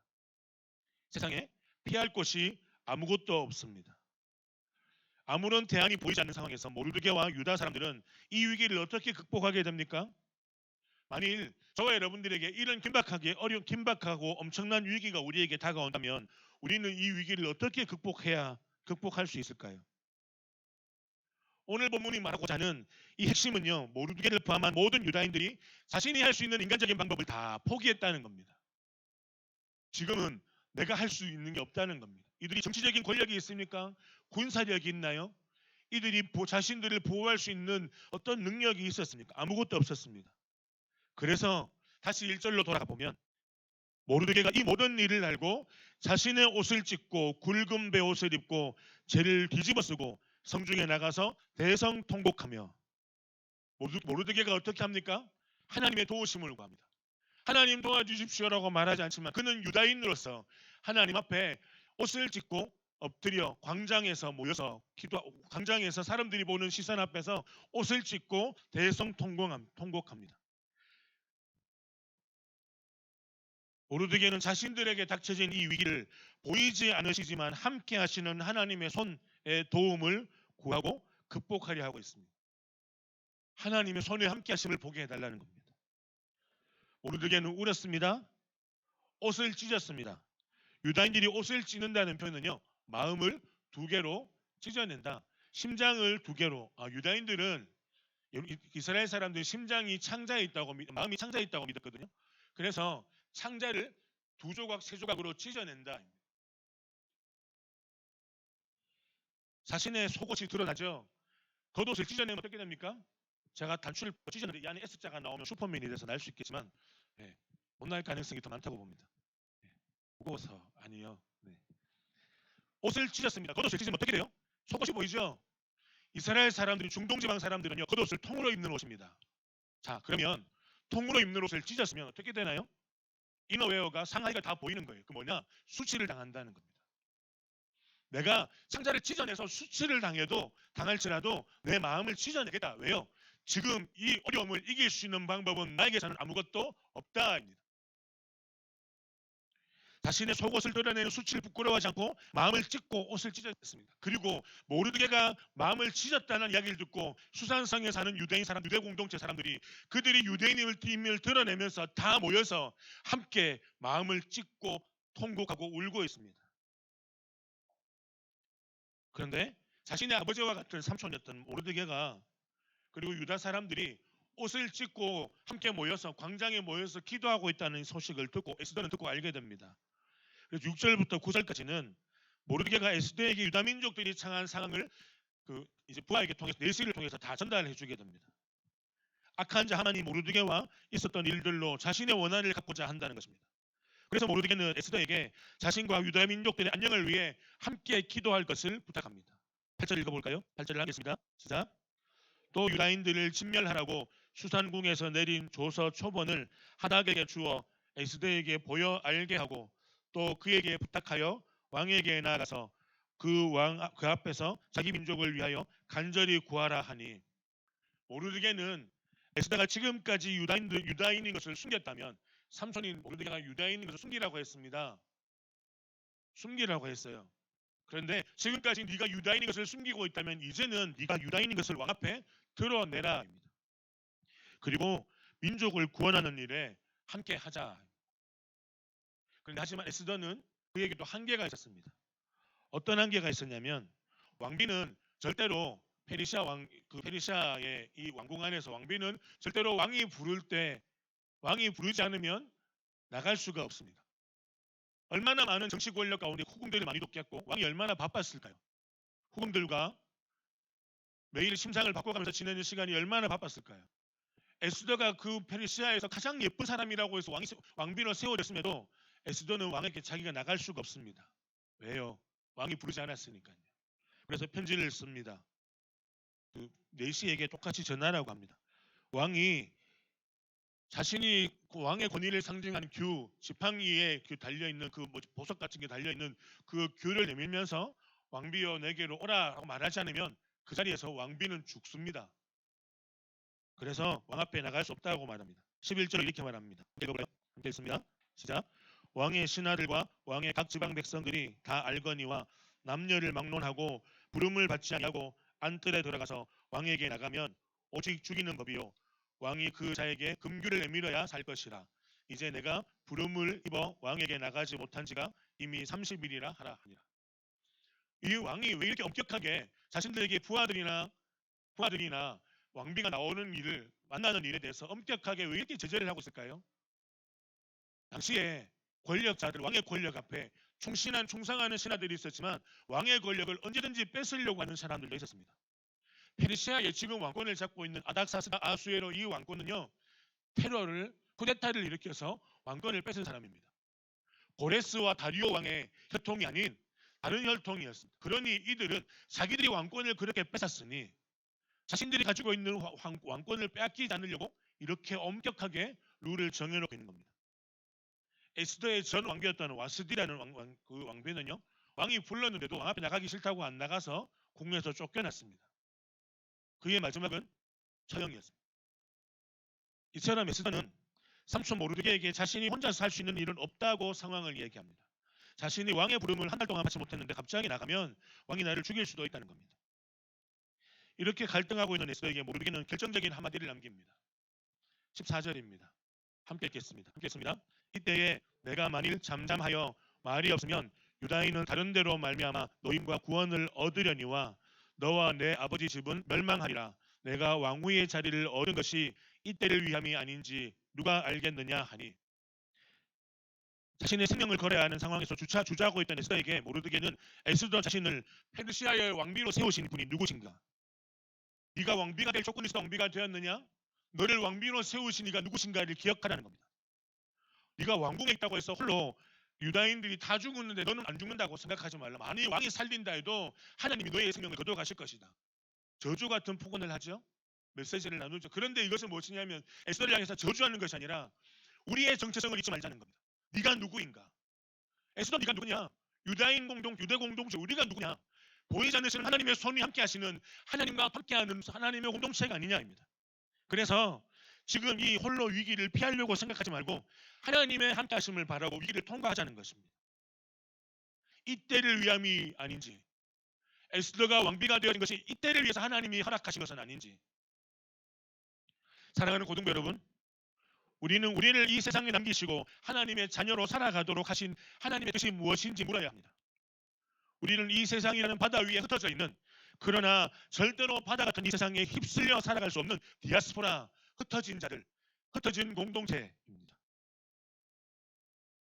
세상에 피할 곳이 아무것도 없습니다. 아무런 대안이 보이지 않는 상황에서 모르드게와 유다 사람들은 이 위기를 어떻게 극복하게 됩니까? 만일 저와 여러분들에게 이런 긴박하고 엄청난 위기가 우리에게 다가온다면 우리는 이 위기를 어떻게 극복할 수 있을까요? 오늘 본문이 말하고자 하는 이 핵심은요 모르드게를 포함한 모든 유다인들이 자신이 할 수 있는 인간적인 방법을 다 포기했다는 겁니다. 지금은 내가 할 수 있는 게 없다는 겁니다. 이들이 정치적인 권력이 있습니까? 군사력이 있나요? 이들이 자신들을 보호할 수 있는 어떤 능력이 있었습니까? 아무것도 없었습니다. 그래서 다시 1절로 돌아가 보면 모르드게가 이 모든 일을 알고 자신의 옷을 찢고 굵은 베옷을 입고 죄를 뒤집어 쓰고 성중에 나가서 대성통곡하며 모르드게가 어떻게 합니까? 하나님의 도우심을 구합니다. 하나님 도와주십시오라고 말하지 않지만 그는 유다인으로서 하나님 앞에 옷을 찢고 엎드려 광장에서 모여서 광장에서 사람들이 보는 시선 앞에서 옷을 찢고 대성통곡합니다. 모르드게는 자신들에게 닥쳐진 이 위기를 보이지 않으시지만 함께 하시는 하나님의 손의 도움을 구하고 극복하려 하고 있습니다. 하나님의 손에 함께 하심을 보게 해달라는 겁니다. 모르드게는 울었습니다. 옷을 찢었습니다. 유다인들이 옷을 찢는다는 표현은요, 마음을 두 개로 찢어낸다. 심장을 두 개로. 유다인들은 이스라엘 사람들이 심장이 창자에 있다고 마음이 창자에 있다고 믿었거든요. 그래서 창자를 두 조각 세 조각으로 찢어낸다. 자신의 속옷이 드러나죠. 겉옷을 찢어내면 어떻게 됩니까? 제가 단추를 찢었는데 이 안에 S자가 나오면 슈퍼맨이 돼서 날 수 있겠지만 못 날 가능성이 더 많다고 봅니다. 무거워서 아니요. 옷을 찢었습니다. 겉옷을 찢으면 어떻게 돼요? 속옷이 보이죠? 이스라엘 사람들이 중동지방 사람들은요, 겉옷을 통으로 입는 옷입니다. 자, 그러면 통으로 입는 옷을 찢었으면 어떻게 되나요? 이너웨어가 상하이가 다 보이는 거예요. 그 뭐냐? 수치를 당한다는 겁니다. 내가 창자를 찢어내서 수치를 당할지라도 내 마음을 찢어내겠다. 왜요? 지금 이 어려움을 이길 수 있는 방법은 나에게서는 아무것도 없다입니다. 자신의 속옷을 드러내는 수치를 부끄러워하지 않고 마음을 찢고 옷을 찢었습니다. 그리고 모르드게가 마음을 찢었다는 이야기를 듣고 수산성에 사는 유대인 사람, 유대 공동체 사람들이 그들이 유대인임을 드러내면서 다 모여서 함께 마음을 찢고 통곡하고 울고 있습니다. 그런데 자신의 아버지와 같은 삼촌이었던 모르드게가 그리고 유다 사람들이 옷을 찢고 함께 모여서 광장에 모여서 기도하고 있다는 소식을 듣고 에스더는 듣고 알게 됩니다. 그래서 6절부터 9절까지는 모르드게가 에스더에게 유다 민족들이 처한 상황을 이제 부하에게 통해서 내시를 통해서 다 전달해 주게 됩니다. 악한 자 하만이 모르드게와 있었던 일들로 자신의 원한을 갚고자 한다는 것입니다. 그래서 모르드게는 에스더에게 자신과 유다 민족들의 안녕을 위해 함께 기도할 것을 부탁합니다. 8절 읽어볼까요? 8절을 하겠습니다. 시작. 또 유다인들을 진멸하라고 수산궁에서 내린 조서 초본을 하닥에게 주어 에스더에게 보여 알게 하고 또 그에게 부탁하여 왕에게 나아가서 그 앞에서 자기 민족을 위하여 간절히 구하라 하니, 모르드게는 에스더가 지금까지 유다인인 것을 숨겼다면 삼손인 모르드게가 유다인인 것을 숨기라고 했습니다. 숨기라고 했어요. 그런데 지금까지 네가 유다인인 것을 숨기고 있다면 이제는 네가 유다인인 것을 왕 앞에 드러내라. 그리고 민족을 구원하는 일에 함께 하자. 그런데 하지만 에스더는 그에게도 한계가 있었습니다. 어떤 한계가 있었냐면 왕비는 절대로 페르시아의 이 왕궁 안에서 왕비는 절대로 왕이 부르지 않으면 나갈 수가 없습니다. 얼마나 많은 정치 권력 가운데 후궁들이 많이 돕겠고 왕이 얼마나 바빴을까요? 후궁들과 매일 심상을 바꿔가면서 지내는 시간이 얼마나 바빴을까요? 에스더가 그 페르시아에서 가장 예쁜 사람이라고 해서 왕비로 세워졌음에도 에스더는 왕에게 자기가 나갈 수가 없습니다. 왜요? 왕이 부르지 않았으니까요. 그래서 편지를 씁니다. 네시에게 똑같이 전하라고 합니다. 왕이 자신이 그 왕의 권위를 상징하는 지팡이에 달려있는 보석 같은 게 달려있는 그 귤을 내밀면서 왕비여 내게로 오라고 말하지 않으면 그 자리에서 왕비는 죽습니다. 그래서 왕 앞에 나갈 수 없다고 말합니다. 11절을 이렇게 말합니다. 읽어볼까요? 함께 읽습니다. 시작. 왕의 신하들과 왕의 각 지방 백성들이 다 알거니와 남녀를 막론하고 부름을 받지 아니하고 안뜰에 들어가서 왕에게 나가면 오직 죽이는 법이요 왕이 그 자에게 금규를 내밀어야 살 것이라. 이제 내가 부름을 입어 왕에게 나가지 못한 지가 이미 30일이라 하라 하니라. 이 왕이 왜 이렇게 엄격하게 자신들에게 부하들이나 왕비가 나오는 일을 만나는 일에 대해서 엄격하게 왜 이렇게 제재를 하고 있을까요? 당시에 권력자들, 왕의 권력 앞에 충성하는 신하들이 있었지만 왕의 권력을 언제든지 뺏으려고 하는 사람들도 있었습니다. 페르시아의 지금 왕권을 잡고 있는 아닥사스다 아수에로 이 왕권은요, 쿠데타를 일으켜서 왕권을 뺏은 사람입니다. 고레스와 다리오 왕의 혈통이 아닌 다른 혈통이었습니다. 그러니 이들은 자기들이 왕권을 그렇게 뺏었으니 자신들이 가지고 있는 왕권을 빼앗기지 않으려고 이렇게 엄격하게 룰을 정해놓고 있는 겁니다. 에스더의 전 왕비였던 와스디라는 그 왕비는요, 왕이 불렀는데도 왕 앞에 나가기 싫다고 안 나가서 궁에서 쫓겨났습니다. 그의 마지막은 처형이었습니다. 이처럼 에스더는 삼촌 모르드게에게 자신이 혼자 살 수 있는 일은 없다고 상황을 얘기합니다. 자신이 왕의 부름을 한 달 동안 받지 못했는데 갑자기 나가면 왕이 나를 죽일 수도 있다는 겁니다. 이렇게 갈등하고 있는 에스더에게 모르드게는 결정적인 한마디를 남깁니다. 14절입니다. 함께 읽겠습니다. 이때에 내가 만일 잠잠하여 말이 없으면 유다인은 다른 데로 말미암아 노임과 구원을 얻으려니와 너와 내 아버지 집은 멸망하리라. 내가 왕후의 자리를 얻은 것이 이때를 위함이 아닌지 누가 알겠느냐 하니, 자신의 생명을 걸어야 하는 상황에서 주저하고 있던 에스더에게 모르드게는 에스더 자신을 페르시아의 왕비로 세우신 분이 누구신가? 네가 왕비가 될 조건이 있어 왕비가 되었느냐? 너를 왕비로 세우신 이가 누구신가를 기억하라는 겁니다. 네가 왕궁에 있다고 해서 홀로 유다인들이 다 죽었는데 너는 안 죽는다고 생각하지 말라. 만일 왕이 살린다 해도 하나님이 너의 생명을 거둬가실 것이다. 저주 같은 폭언을 하죠. 메시지를 나누죠. 그런데 이것은 무엇이냐면 에스더를 향해서 저주하는 것이 아니라 우리의 정체성을 잊지 말자는 겁니다. 네가 누구인가? 에스더 네가 누구냐? 유대 공동체 우리가 누구냐? 보이지 않으시는 하나님의 손이 함께 하시는 하나님과 함께하는 하나님의 공동체가 아니냐입니다. 그래서 지금 이 홀로 위기를 피하려고 생각하지 말고 하나님의 함께 하심을 바라고 위기를 통과하자는 것입니다. 이때를 위함이 아닌지, 에스더가 왕비가 되어진 것이 이때를 위해서 하나님이 허락하신 것은 아닌지. 사랑하는 고등부 여러분, 우리는 우리를 이 세상에 남기시고 하나님의 자녀로 살아가도록 하신 하나님의 뜻이 무엇인지 물어야 합니다. 우리는 이 세상이라는 바다 위에 흩어져 있는, 그러나 절대로 바다 같은 이 세상에 휩쓸려 살아갈 수 없는 디아스포라, 흩어진 자들, 흩어진 공동체입니다.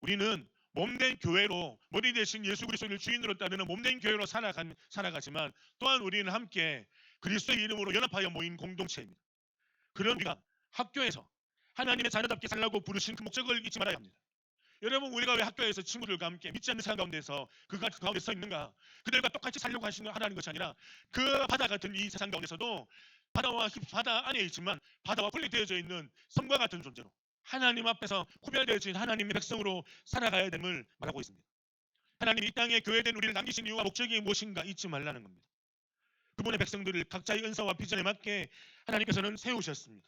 우리는 몸된 교회로, 머리 대신 예수 그리스도를 주인으로 따르는 몸된 교회로 살아가지만 또한 우리는 함께 그리스도의 이름으로 연합하여 모인 공동체입니다. 그런 우리가 학교에서 하나님의 자녀답게 살라고 부르신 그 목적을 잊지 말아야 합니다. 여러분, 우리가 왜 학교에서 친구들과 함께 믿지 않는 사람 가운데서 그 가운데 서 있는가? 그들과 똑같이 살려고 하라는 것이 아니라 그 바다 같은 이 세상 가운데서도 바다 안에 있지만 바다와 분리되어져 있는 섬과 같은 존재로 하나님 앞에서 구별되어진 하나님의 백성으로 살아가야 됨을 말하고 있습니다. 하나님이 이 땅에 교회된 우리를 남기신 이유와 목적이 무엇인가 잊지 말라는 겁니다. 그분의 백성들을 각자의 은사와 비전에 맞게 하나님께서는 세우셨습니다.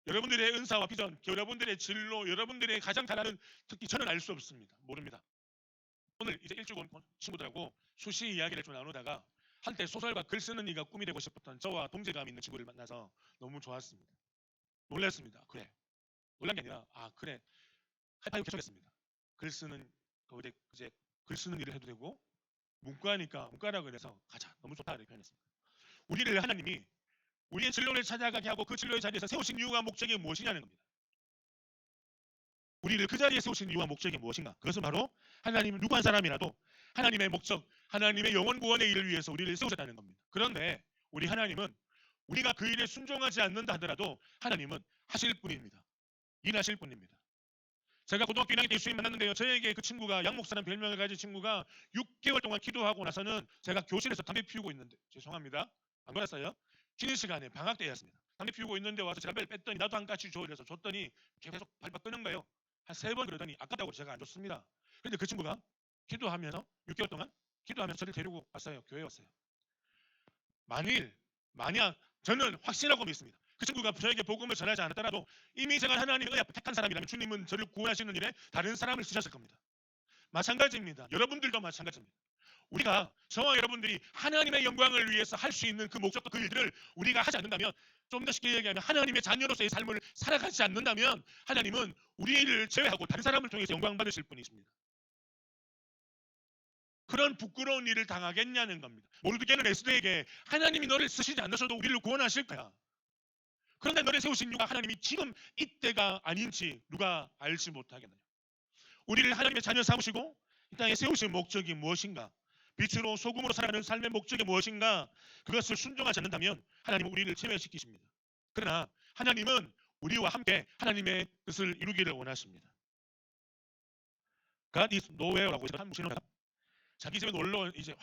여러분들의 은사와 비전, 여러분들의 진로, 여러분들의 가장 잘하는 특기, 저는 알 수 없습니다. 모릅니다. 오늘 이제 일주일 온 친구들하고 수시 이야기를 좀 나누다가 한때 소설과 글 쓰는 이가 꿈이 되고 싶었던 저와 동질감 있는 친구를 만나서 너무 좋았습니다. 놀랐습니다. 그래, 놀란 게 아니라 그래, 하이파이브 계속했습니다. 글 쓰는 이제 글 쓰는 일을 해도 되고 문과니까 문과라고 그래서 가자, 너무 좋다 이렇게 표현했습니다. 우리를 하나님이 우리의 진로를 찾아가게 하고 그 진로의 자리에서 세우신 이유와 목적이 무엇이냐는 겁니다. 우리를 그 자리에 세우신 이유와 목적이 무엇인가? 그것은 바로 하나님은 누구 한 사람이라도 하나님의 목적, 하나님의 영원 구원의 일을 위해서 우리를 세우셨다는 겁니다. 그런데 우리 하나님은 우리가 그 일에 순종하지 않는다 하더라도 하나님은 하실 분입니다. 일하실 분입니다. 제가 고등학교 1학년 때 예수님 만났는데요. 저에게 그 친구가, 양 목사라는 별명을 가진 친구가 6개월 동안 기도하고 나서는 제가 교실에서 담배 피우고 있는데, 죄송합니다, 안 그랬어요? 쉬는 시간에 방학 때였습니다. 담배 피우고 있는데 와서 제가 담배를 뺐더니 나도 한 가지 줘 이래서 줬더니 계속 발박 끄는 거예요. 한 3번 그러더니 아깝다고 제가 안 줬습니다. 그런데 그 친구가 기도하면서 6개월 동안 기도하면서 저를 데리고 왔어요. 교회에 왔어요. 만약 저는 확신하고 믿습니다. 그 친구가 저에게 복음을 전하지 않았더라도 이미 제가 하나님의 앞에 택한 사람이라면 주님은 저를 구원하시는 일에 다른 사람을 쓰셨을 겁니다. 마찬가지입니다. 여러분들도 마찬가지입니다. 우리가, 저와 여러분들이 하나님의 영광을 위해서 할 수 있는 그 목적과 그 일들을 우리가 하지 않는다면, 좀 더 쉽게 얘기하면 하나님의 자녀로서의 삶을 살아가지 않는다면 하나님은 우리를 제외하고 다른 사람을 통해서 영광 받으실 분이십니다. 그런 부끄러운 일을 당하겠냐는 겁니다. 모르드게는 에스더에게 하나님이 너를 쓰시지 않으셔도 우리를 구원하실 거야. 그런데 너를 세우신 이유가 하나님이 지금 이때가 아닌지 누가 알지 못하겠느냐. 우리를 하나님의 자녀 삼으시고 이 땅에 세우신 목적이 무엇인가, 빛으로 소금으로 살아가는 삶의 목적이 무엇인가, 그것을 순종하지 않는다면 하나님은 우리를 제외시키십니다. 그러나 하나님은 우리와 함께 하나님의 뜻을 이루기를 원하십니다. God is nowhere라고 한 무신호가 자기 집에 놀러 이제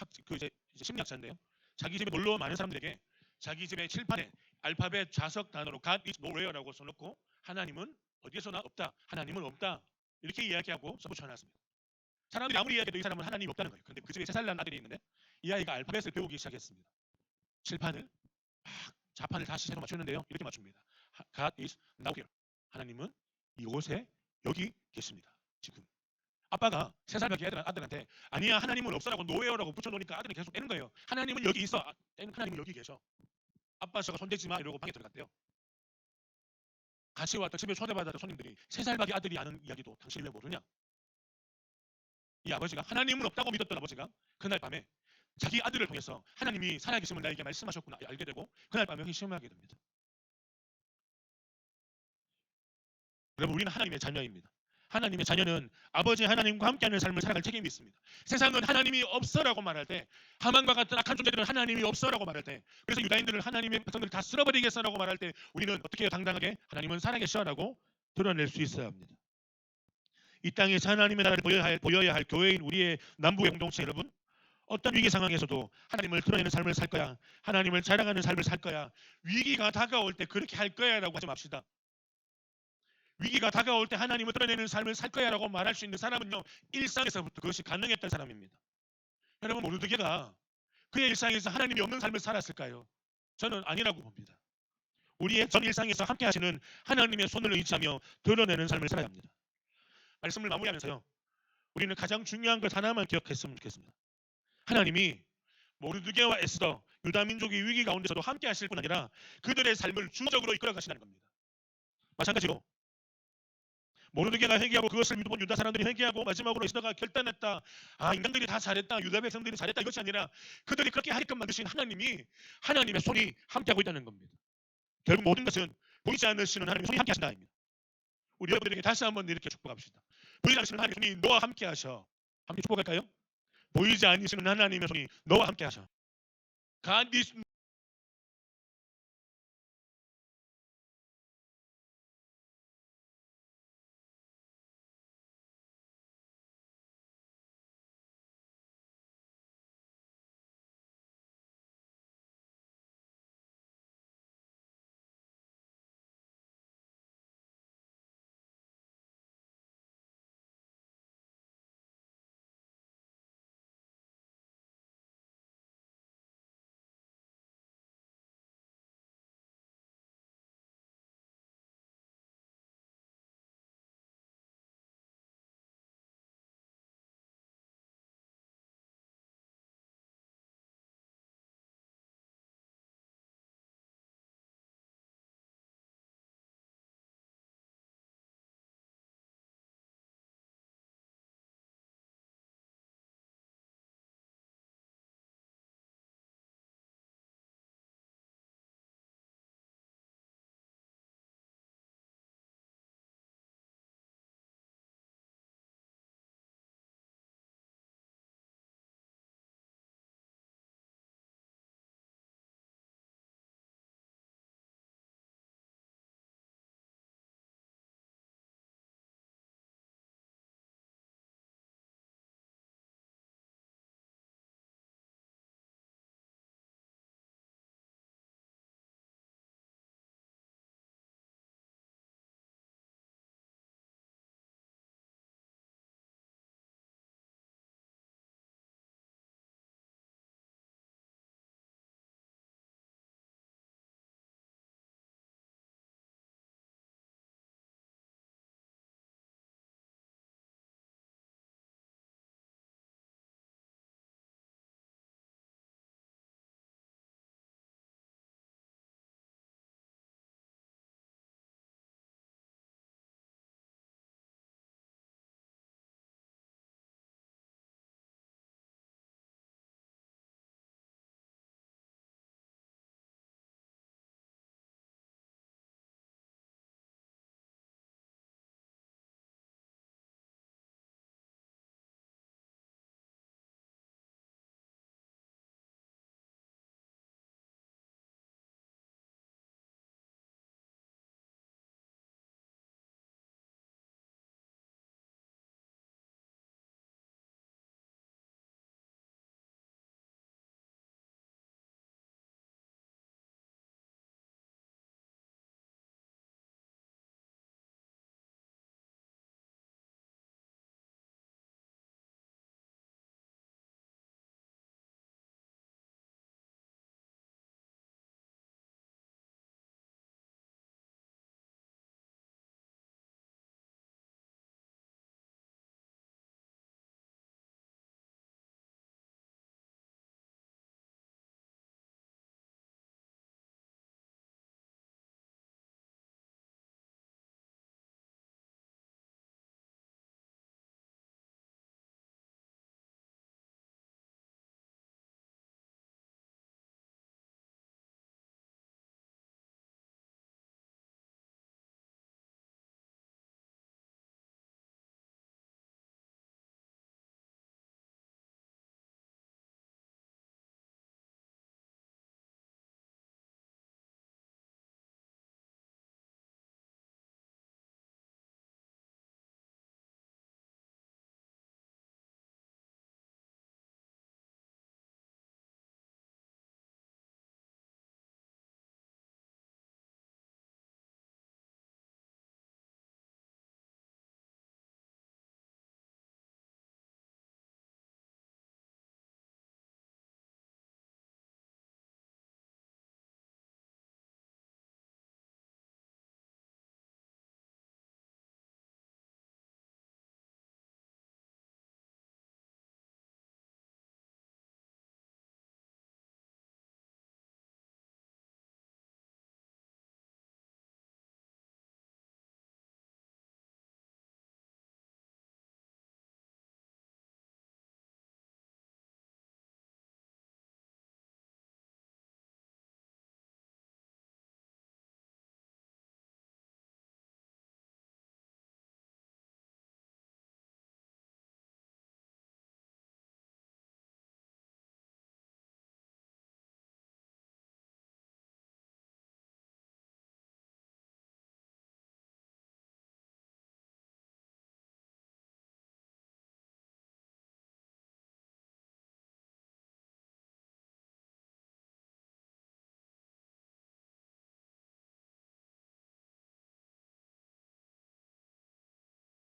심리학자인데요. 자기 집에 놀러 많은 사람들에게 자기 집의 칠판에 알파벳 좌석 단어로 God is nowhere라고 써놓고 하나님은 어디에서나 없다, 하나님은 없다 이렇게 이야기하고 써붙여놨습니다. 사람들이 아무리 이야기해도 이 사람은 하나님이 없다는 거예요. 그런데 그 집에 3살 난 아들이 있는데 이 아이가 알파벳을 배우기 시작했습니다. 칠판을 막 자판을 다 시세로 맞추는데요. 이렇게 맞춥니다. God is now here. 하나님은 이곳에 여기 계십니다. 지금. 아빠가 3살밖에 아들한테 아니야 하나님은 없어라고 노예어라고 붙여놓으니까 아들이 계속 떼는 거예요. 하나님은 여기 있어. 하나님은 여기 계셔. 아빠 저거 손대지 마 이러고 방에 들어갔대요. 같이 왔던 집에 초대받았던 손님들이 3살밖에 아들이 아는 이야기도 당신이 왜 모르냐? 이 아버지가 하나님은 없다고 믿었던 아버지가 그날 밤에 자기 아들을 통해서 하나님이 살아계심을 나에게 말씀하셨구나 알게 되고 그날 밤에 회심하게 됩니다. 여러분 우리는 하나님의 자녀입니다. 하나님의 자녀는 아버지 하나님과 함께하는 삶을 살아갈 책임이 있습니다. 세상은 하나님이 없어라고 말할 때 하만과 같은 악한 존재들은 하나님이 없어라고 말할 때 그래서 유다인들은 하나님의 백성들을 다 쓸어버리겠어라고 말할 때 우리는 어떻게 해요? 당당하게 하나님은 살아계셔라고 드러낼 수 있어야 합니다. 이 땅에서 하나님의 나라를 보여야 할 교회인 우리의 남부의 공동체 여러분 어떤 위기 상황에서도 하나님을 드러내는 삶을 살 거야. 하나님을 자랑하는 삶을 살 거야. 위기가 다가올 때 그렇게 할 거야 라고 하지 맙시다. 위기가 다가올 때 하나님을 드러내는 삶을 살 거야 라고 말할 수 있는 사람은요. 일상에서부터 그것이 가능했던 사람입니다. 여러분 모르드게가 그의 일상에서 하나님이 없는 삶을 살았을까요? 저는 아니라고 봅니다. 우리의 전 일상에서 함께 하시는 하나님의 손을 의지하며 드러내는 삶을 살아야 합니다. 말씀을 마무리하면서요. 우리는 가장 중요한 것 하나만 기억했으면 좋겠습니다. 하나님이 모르드게와 에스더 유다 민족이 위기 가운데서도 함께 하실 뿐 아니라 그들의 삶을 주적으로 이끌어 가신다는 겁니다. 마찬가지로 모르드게가 회개하고 그것을 본 유다 사람들이 회개하고 마지막으로 에스더가 결단했다. 아 인간들이 다 잘했다. 유다 백성들이 잘했다. 이것이 아니라 그들이 그렇게 하게끔 만드신 하나님이 하나님의 손이 함께하고 있다는 겁니다. 결국 모든 것은 보이지 않으시는 하나님의 손이 함께 하신다입니다. 우리 여러분들에게 다시 한번 이렇게 축복합시다. 보이지 않으시는 하나님의 손이 너와 함께 하셔. 함께 축복할까요? 보이지 않으시는 하나님의 손이 너와 함께 하셔. God is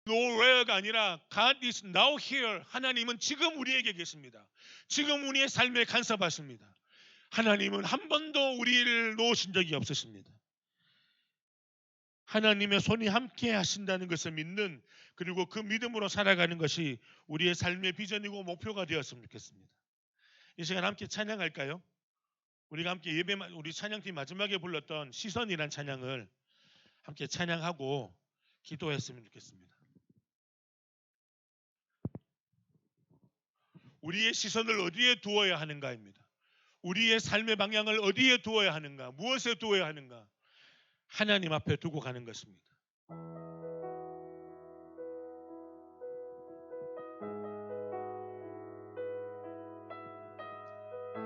nowhere가 아니라 God is now here. 하나님은 지금 우리에게 계십니다. 지금 우리의 삶에 간섭하십니다. 하나님은 한 번도 우리를 놓으신 적이 없으십니다. 하나님의 손이 함께 하신다는 것을 믿는, 그리고 그 믿음으로 살아가는 것이 우리의 삶의 비전이고 목표가 되었으면 좋겠습니다. 이 시간 함께 찬양할까요? 우리가 함께 우리 찬양팀 마지막에 불렀던 시선이란 찬양을 함께 찬양하고 기도했으면 좋겠습니다. 우리의 시선을 어디에 두어야 하는가입니다. 우리의 삶의 방향을 어디에 두어야 하는가, 무엇에 두어야 하는가, 하나님 앞에 두고 가는 것입니다.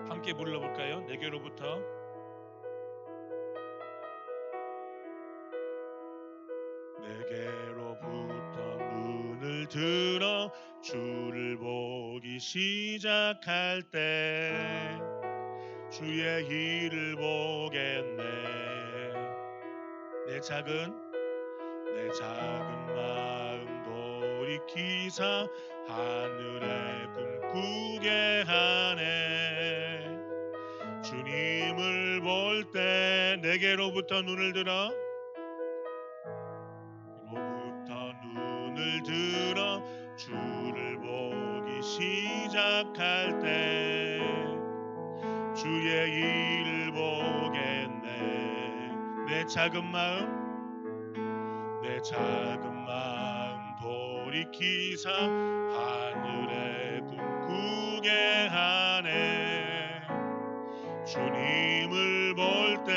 함께 불러볼까요? 내게로부터. 내게로부터 눈을 들어 주를 보기 시작할 때 주의 일을 보겠네. 내 작은 마음 돌이키사 하늘에 꿈꾸게 하네. 주님을 볼 때 내게로부터 눈을 들어 주를 보기 시작할 때 주의 일을 보겠네. 내 작은 마음 돌이키사 하늘에 꿈꾸게 하네. 주님을 볼 때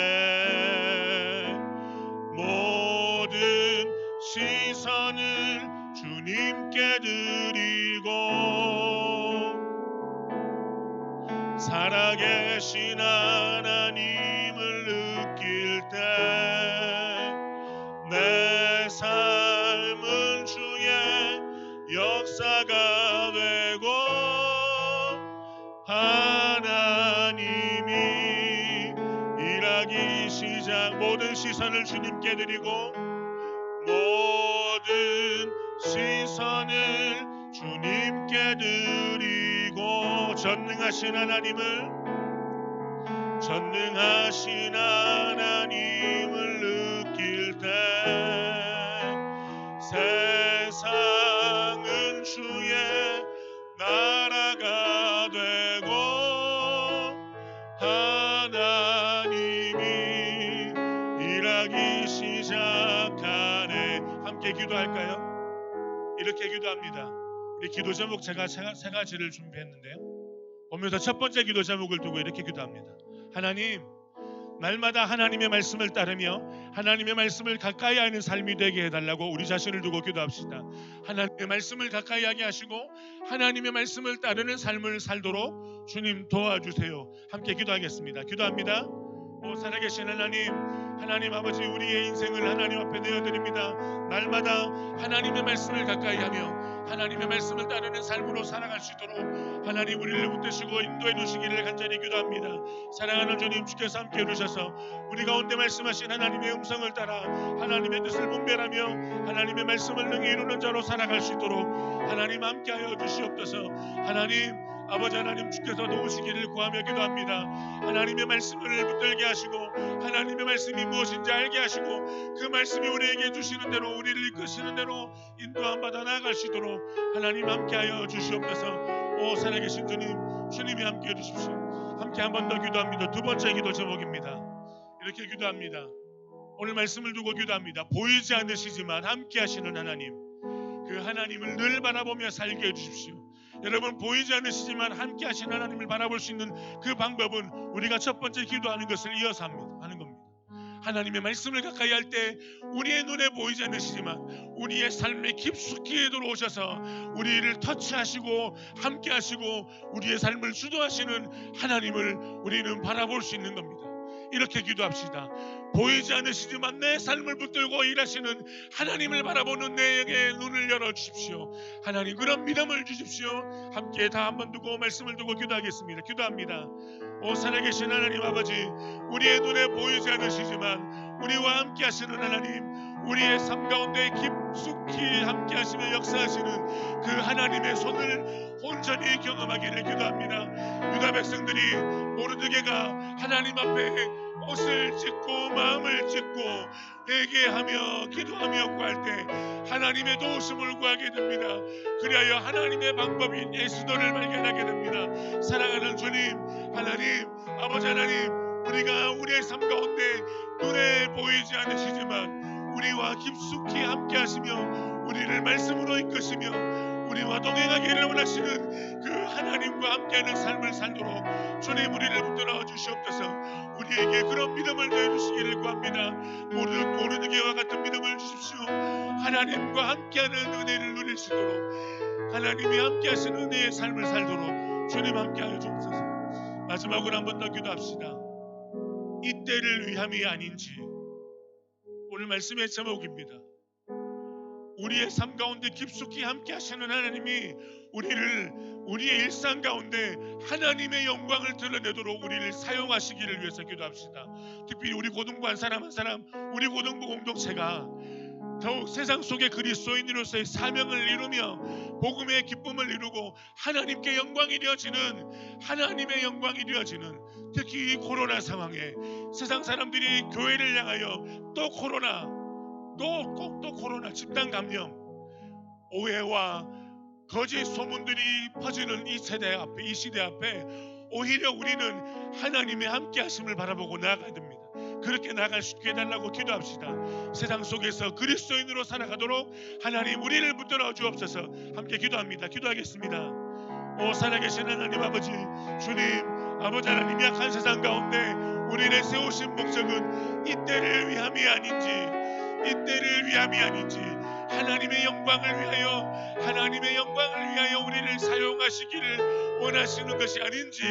모든 시선을 주님께 드리고 살아계신 하나님을 느낄 때 내 삶은 주의 역사가 되고 하나님이 일하기 시작. 모든 시선을 주님께 드리고 모든 시선을 주님께 드리고 전능하신 하나님을 느낄 때 세상은 주의 나라가 되고 하나님이 일하기 시작하네. 함께 기도할까요? 이렇게 기도합니다. 우리 기도 제목 제가 세 가지를 준비했는데요. 오면서 첫 번째 기도 제목을 두고 이렇게 기도합니다. 하나님, 날마다 하나님의 말씀을 따르며 하나님의 말씀을 가까이 하는 삶이 되게 해달라고 우리 자신을 두고 기도합시다. 하나님의 말씀을 가까이 하게 하시고 하나님의 말씀을 따르는 삶을 살도록 주님 도와주세요. 함께 기도하겠습니다. 기도합니다. 살아계신 하나님 아버지, 우리의 인생을 하나님 앞에 내어드립니다. 날마다 하나님의 말씀을 가까이 하며 하나님의 말씀을 따르는 삶으로 살아갈 수 있도록 하나님 우리를 붙드시고 인도해 주시기를 간절히 기도합니다. 사랑하는 주님, 주께서 함께 해주셔서 우리 가운데 말씀하신 하나님의 음성을 따라 하나님의 뜻을 분별하며 하나님의 말씀을 능히 이루는 자로 살아갈 수 있도록 하나님 함께하여 주시옵소서. 하나님 아버지, 하나님 주께서 도우시기를 구하며 기도합니다. 하나님의 말씀을 붙들게 하시고 하나님의 말씀이 무엇인지 알게 하시고 그 말씀이 우리에게 주시는 대로, 우리를 이끄시는 대로 인도함 받아 나아갈 수 있도록 하나님 함께하여 주시옵소서. 살아계신 주님이 함께해 주십시오. 함께 한 번 더 기도합니다. 두 번째 기도 제목입니다. 이렇게 기도합니다. 오늘 말씀을 두고 기도합니다. 보이지 않으시지만 함께하시는 하나님, 그 하나님을 늘 바라보며 살게 해주십시오. 여러분, 보이지 않으시지만 함께 하신 하나님을 바라볼 수 있는 그 방법은 우리가 첫 번째 기도하는 것을 이어서 하는 겁니다. 하나님의 말씀을 가까이 할 때 우리의 눈에 보이지 않으시지만 우리의 삶에 깊숙이 들어오셔서 우리를 터치하시고 함께 하시고 우리의 삶을 주도하시는 하나님을 우리는 바라볼 수 있는 겁니다. 이렇게 기도합시다. 보이지 않으시지만 내 삶을 붙들고 일하시는 하나님을 바라보는 내게 눈을 열어주십시오. 하나님, 그런 믿음을 주십시오. 함께 다 한번 두고 말씀을 두고 기도하겠습니다. 기도합니다. 살아계신 하나님 아버지, 우리의 눈에 보이지 않으시지만 우리와 함께 하시는 하나님, 우리의 삶 가운데 깊숙이 함께 하시며 역사하시는 그 하나님의 손을 온전히 경험하기를 기도합니다. 유다 백성들이 모르드게가 하나님 앞에 옷을 찢고 마음을 찢고 회개하며 기도하며 구할 때 하나님의 도우심을 구하게 됩니다. 그리하여 하나님의 방법인 예수도를 발견하게 됩니다. 사랑하는 주님, 하나님, 아버지 하나님, 우리가 우리의 삶 가운데 눈에 보이지 않으시지만 우리와 깊숙이 함께 하시며 우리를 말씀으로 이끄시며 우리와 동행하기를 원하시는 그 하나님과 함께하는 삶을 살도록 주님 우리를 붙들어 주시옵소서. 우리에게 그런 믿음을 더해주시기를 구합니다. 모르드게와 같은 믿음을 주십시오. 하나님과 함께하는 은혜를 누릴 수 있도록 하나님이 함께하시는 은혜의 삶을 살도록 주님 함께하여 주옵소서. 마지막으로 한 번 더 기도합시다. 이때를 위함이 아닌지, 오늘 말씀의 제목입니다. 우리의 삶 가운데 깊숙이 함께 하시는 하나님이 우리의 일상 가운데 하나님의 영광을 드러내도록 우리를 사용하시기를 위해서 기도합시다. 특별히 우리 고등부 한 사람 한 사람, 우리 고등부 공동체가 더욱 세상 속의 그리스도인으로서의 사명을 이루며 복음의 기쁨을 이루고 하나님께 영광이 되어지는 특히 이 코로나 상황에 세상 사람들이 교회를 향하여 또 코로나 집단 감염, 오해와 거짓 소문들이 퍼지는 이 시대 앞에 오히려 우리는 하나님의 함께하심을 바라보고 나아가야 됩니다. 그렇게 나아갈 수 있게 해달라고 기도합시다. 세상 속에서 그리스도인으로 살아가도록 하나님 우리를 붙들어 주옵소서. 함께 기도합니다. 기도하겠습니다. 오 살아계신 하나님 아버지, 주님 아버지 하나님, 약한 세상 가운데 우리를 세우신 목적은 이때를 위함이 아닌지 하나님의 영광을 위하여 우리를 사용하시기를 원하시는 것이 아닌지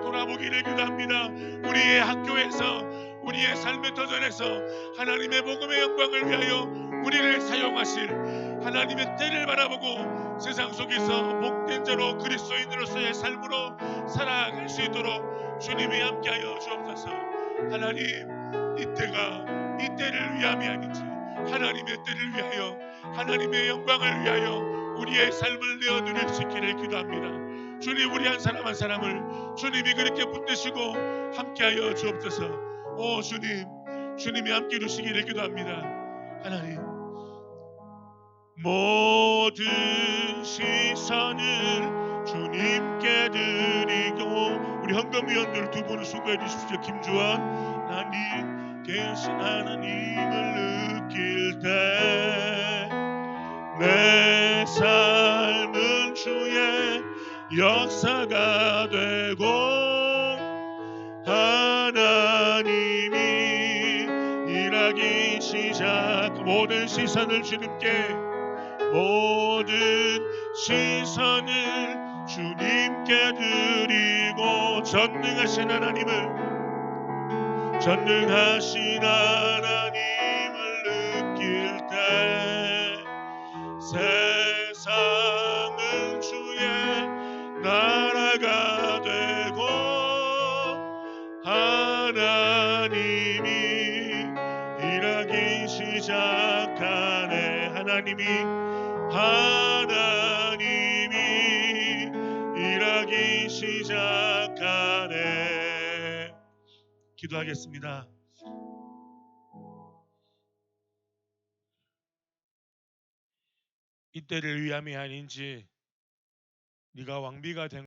돌아보기를 기도합니다. 우리의 학교에서, 우리의 삶의 터전에서 하나님의 복음의 영광을 위하여 우리를 사용하실 하나님의 때를 바라보고 세상 속에서 복된 자로 그리스도인으로서의 삶으로 살아갈 수 있도록 주님이 함께하여 주옵소서. 하나님, 이때를 위함이 아닌지 하나님의 때를 위하여, 하나님의 영광을 위하여 우리의 삶을 내어드릴 수 있기를 기도합니다. 주님, 우리 한 사람 한 사람을 주님이 그렇게 붙드시고 함께하여 주옵소서. 오 주님이 함께 해주시기를 기도합니다. 하나님, 모든 시선을 주님께 드리고, 우리 헌금위원들 두 분을 수고해 주십시오. 김주원, 하나님 계신 하나님을 느낄 때 내 삶은 주의 역사가 되고 하나님이 일하기 시작. 모든 시선을 주님께, 모든 시선을 주님께 드리고 전능하신 하나님을 느낄 때 세상은 주의 나라가 되고 하나님이 일하기 시작하네. 하나님이 일하기 시작하네. 기도하겠습니다. 이때를 위함이 아닌지 네가 왕비가 된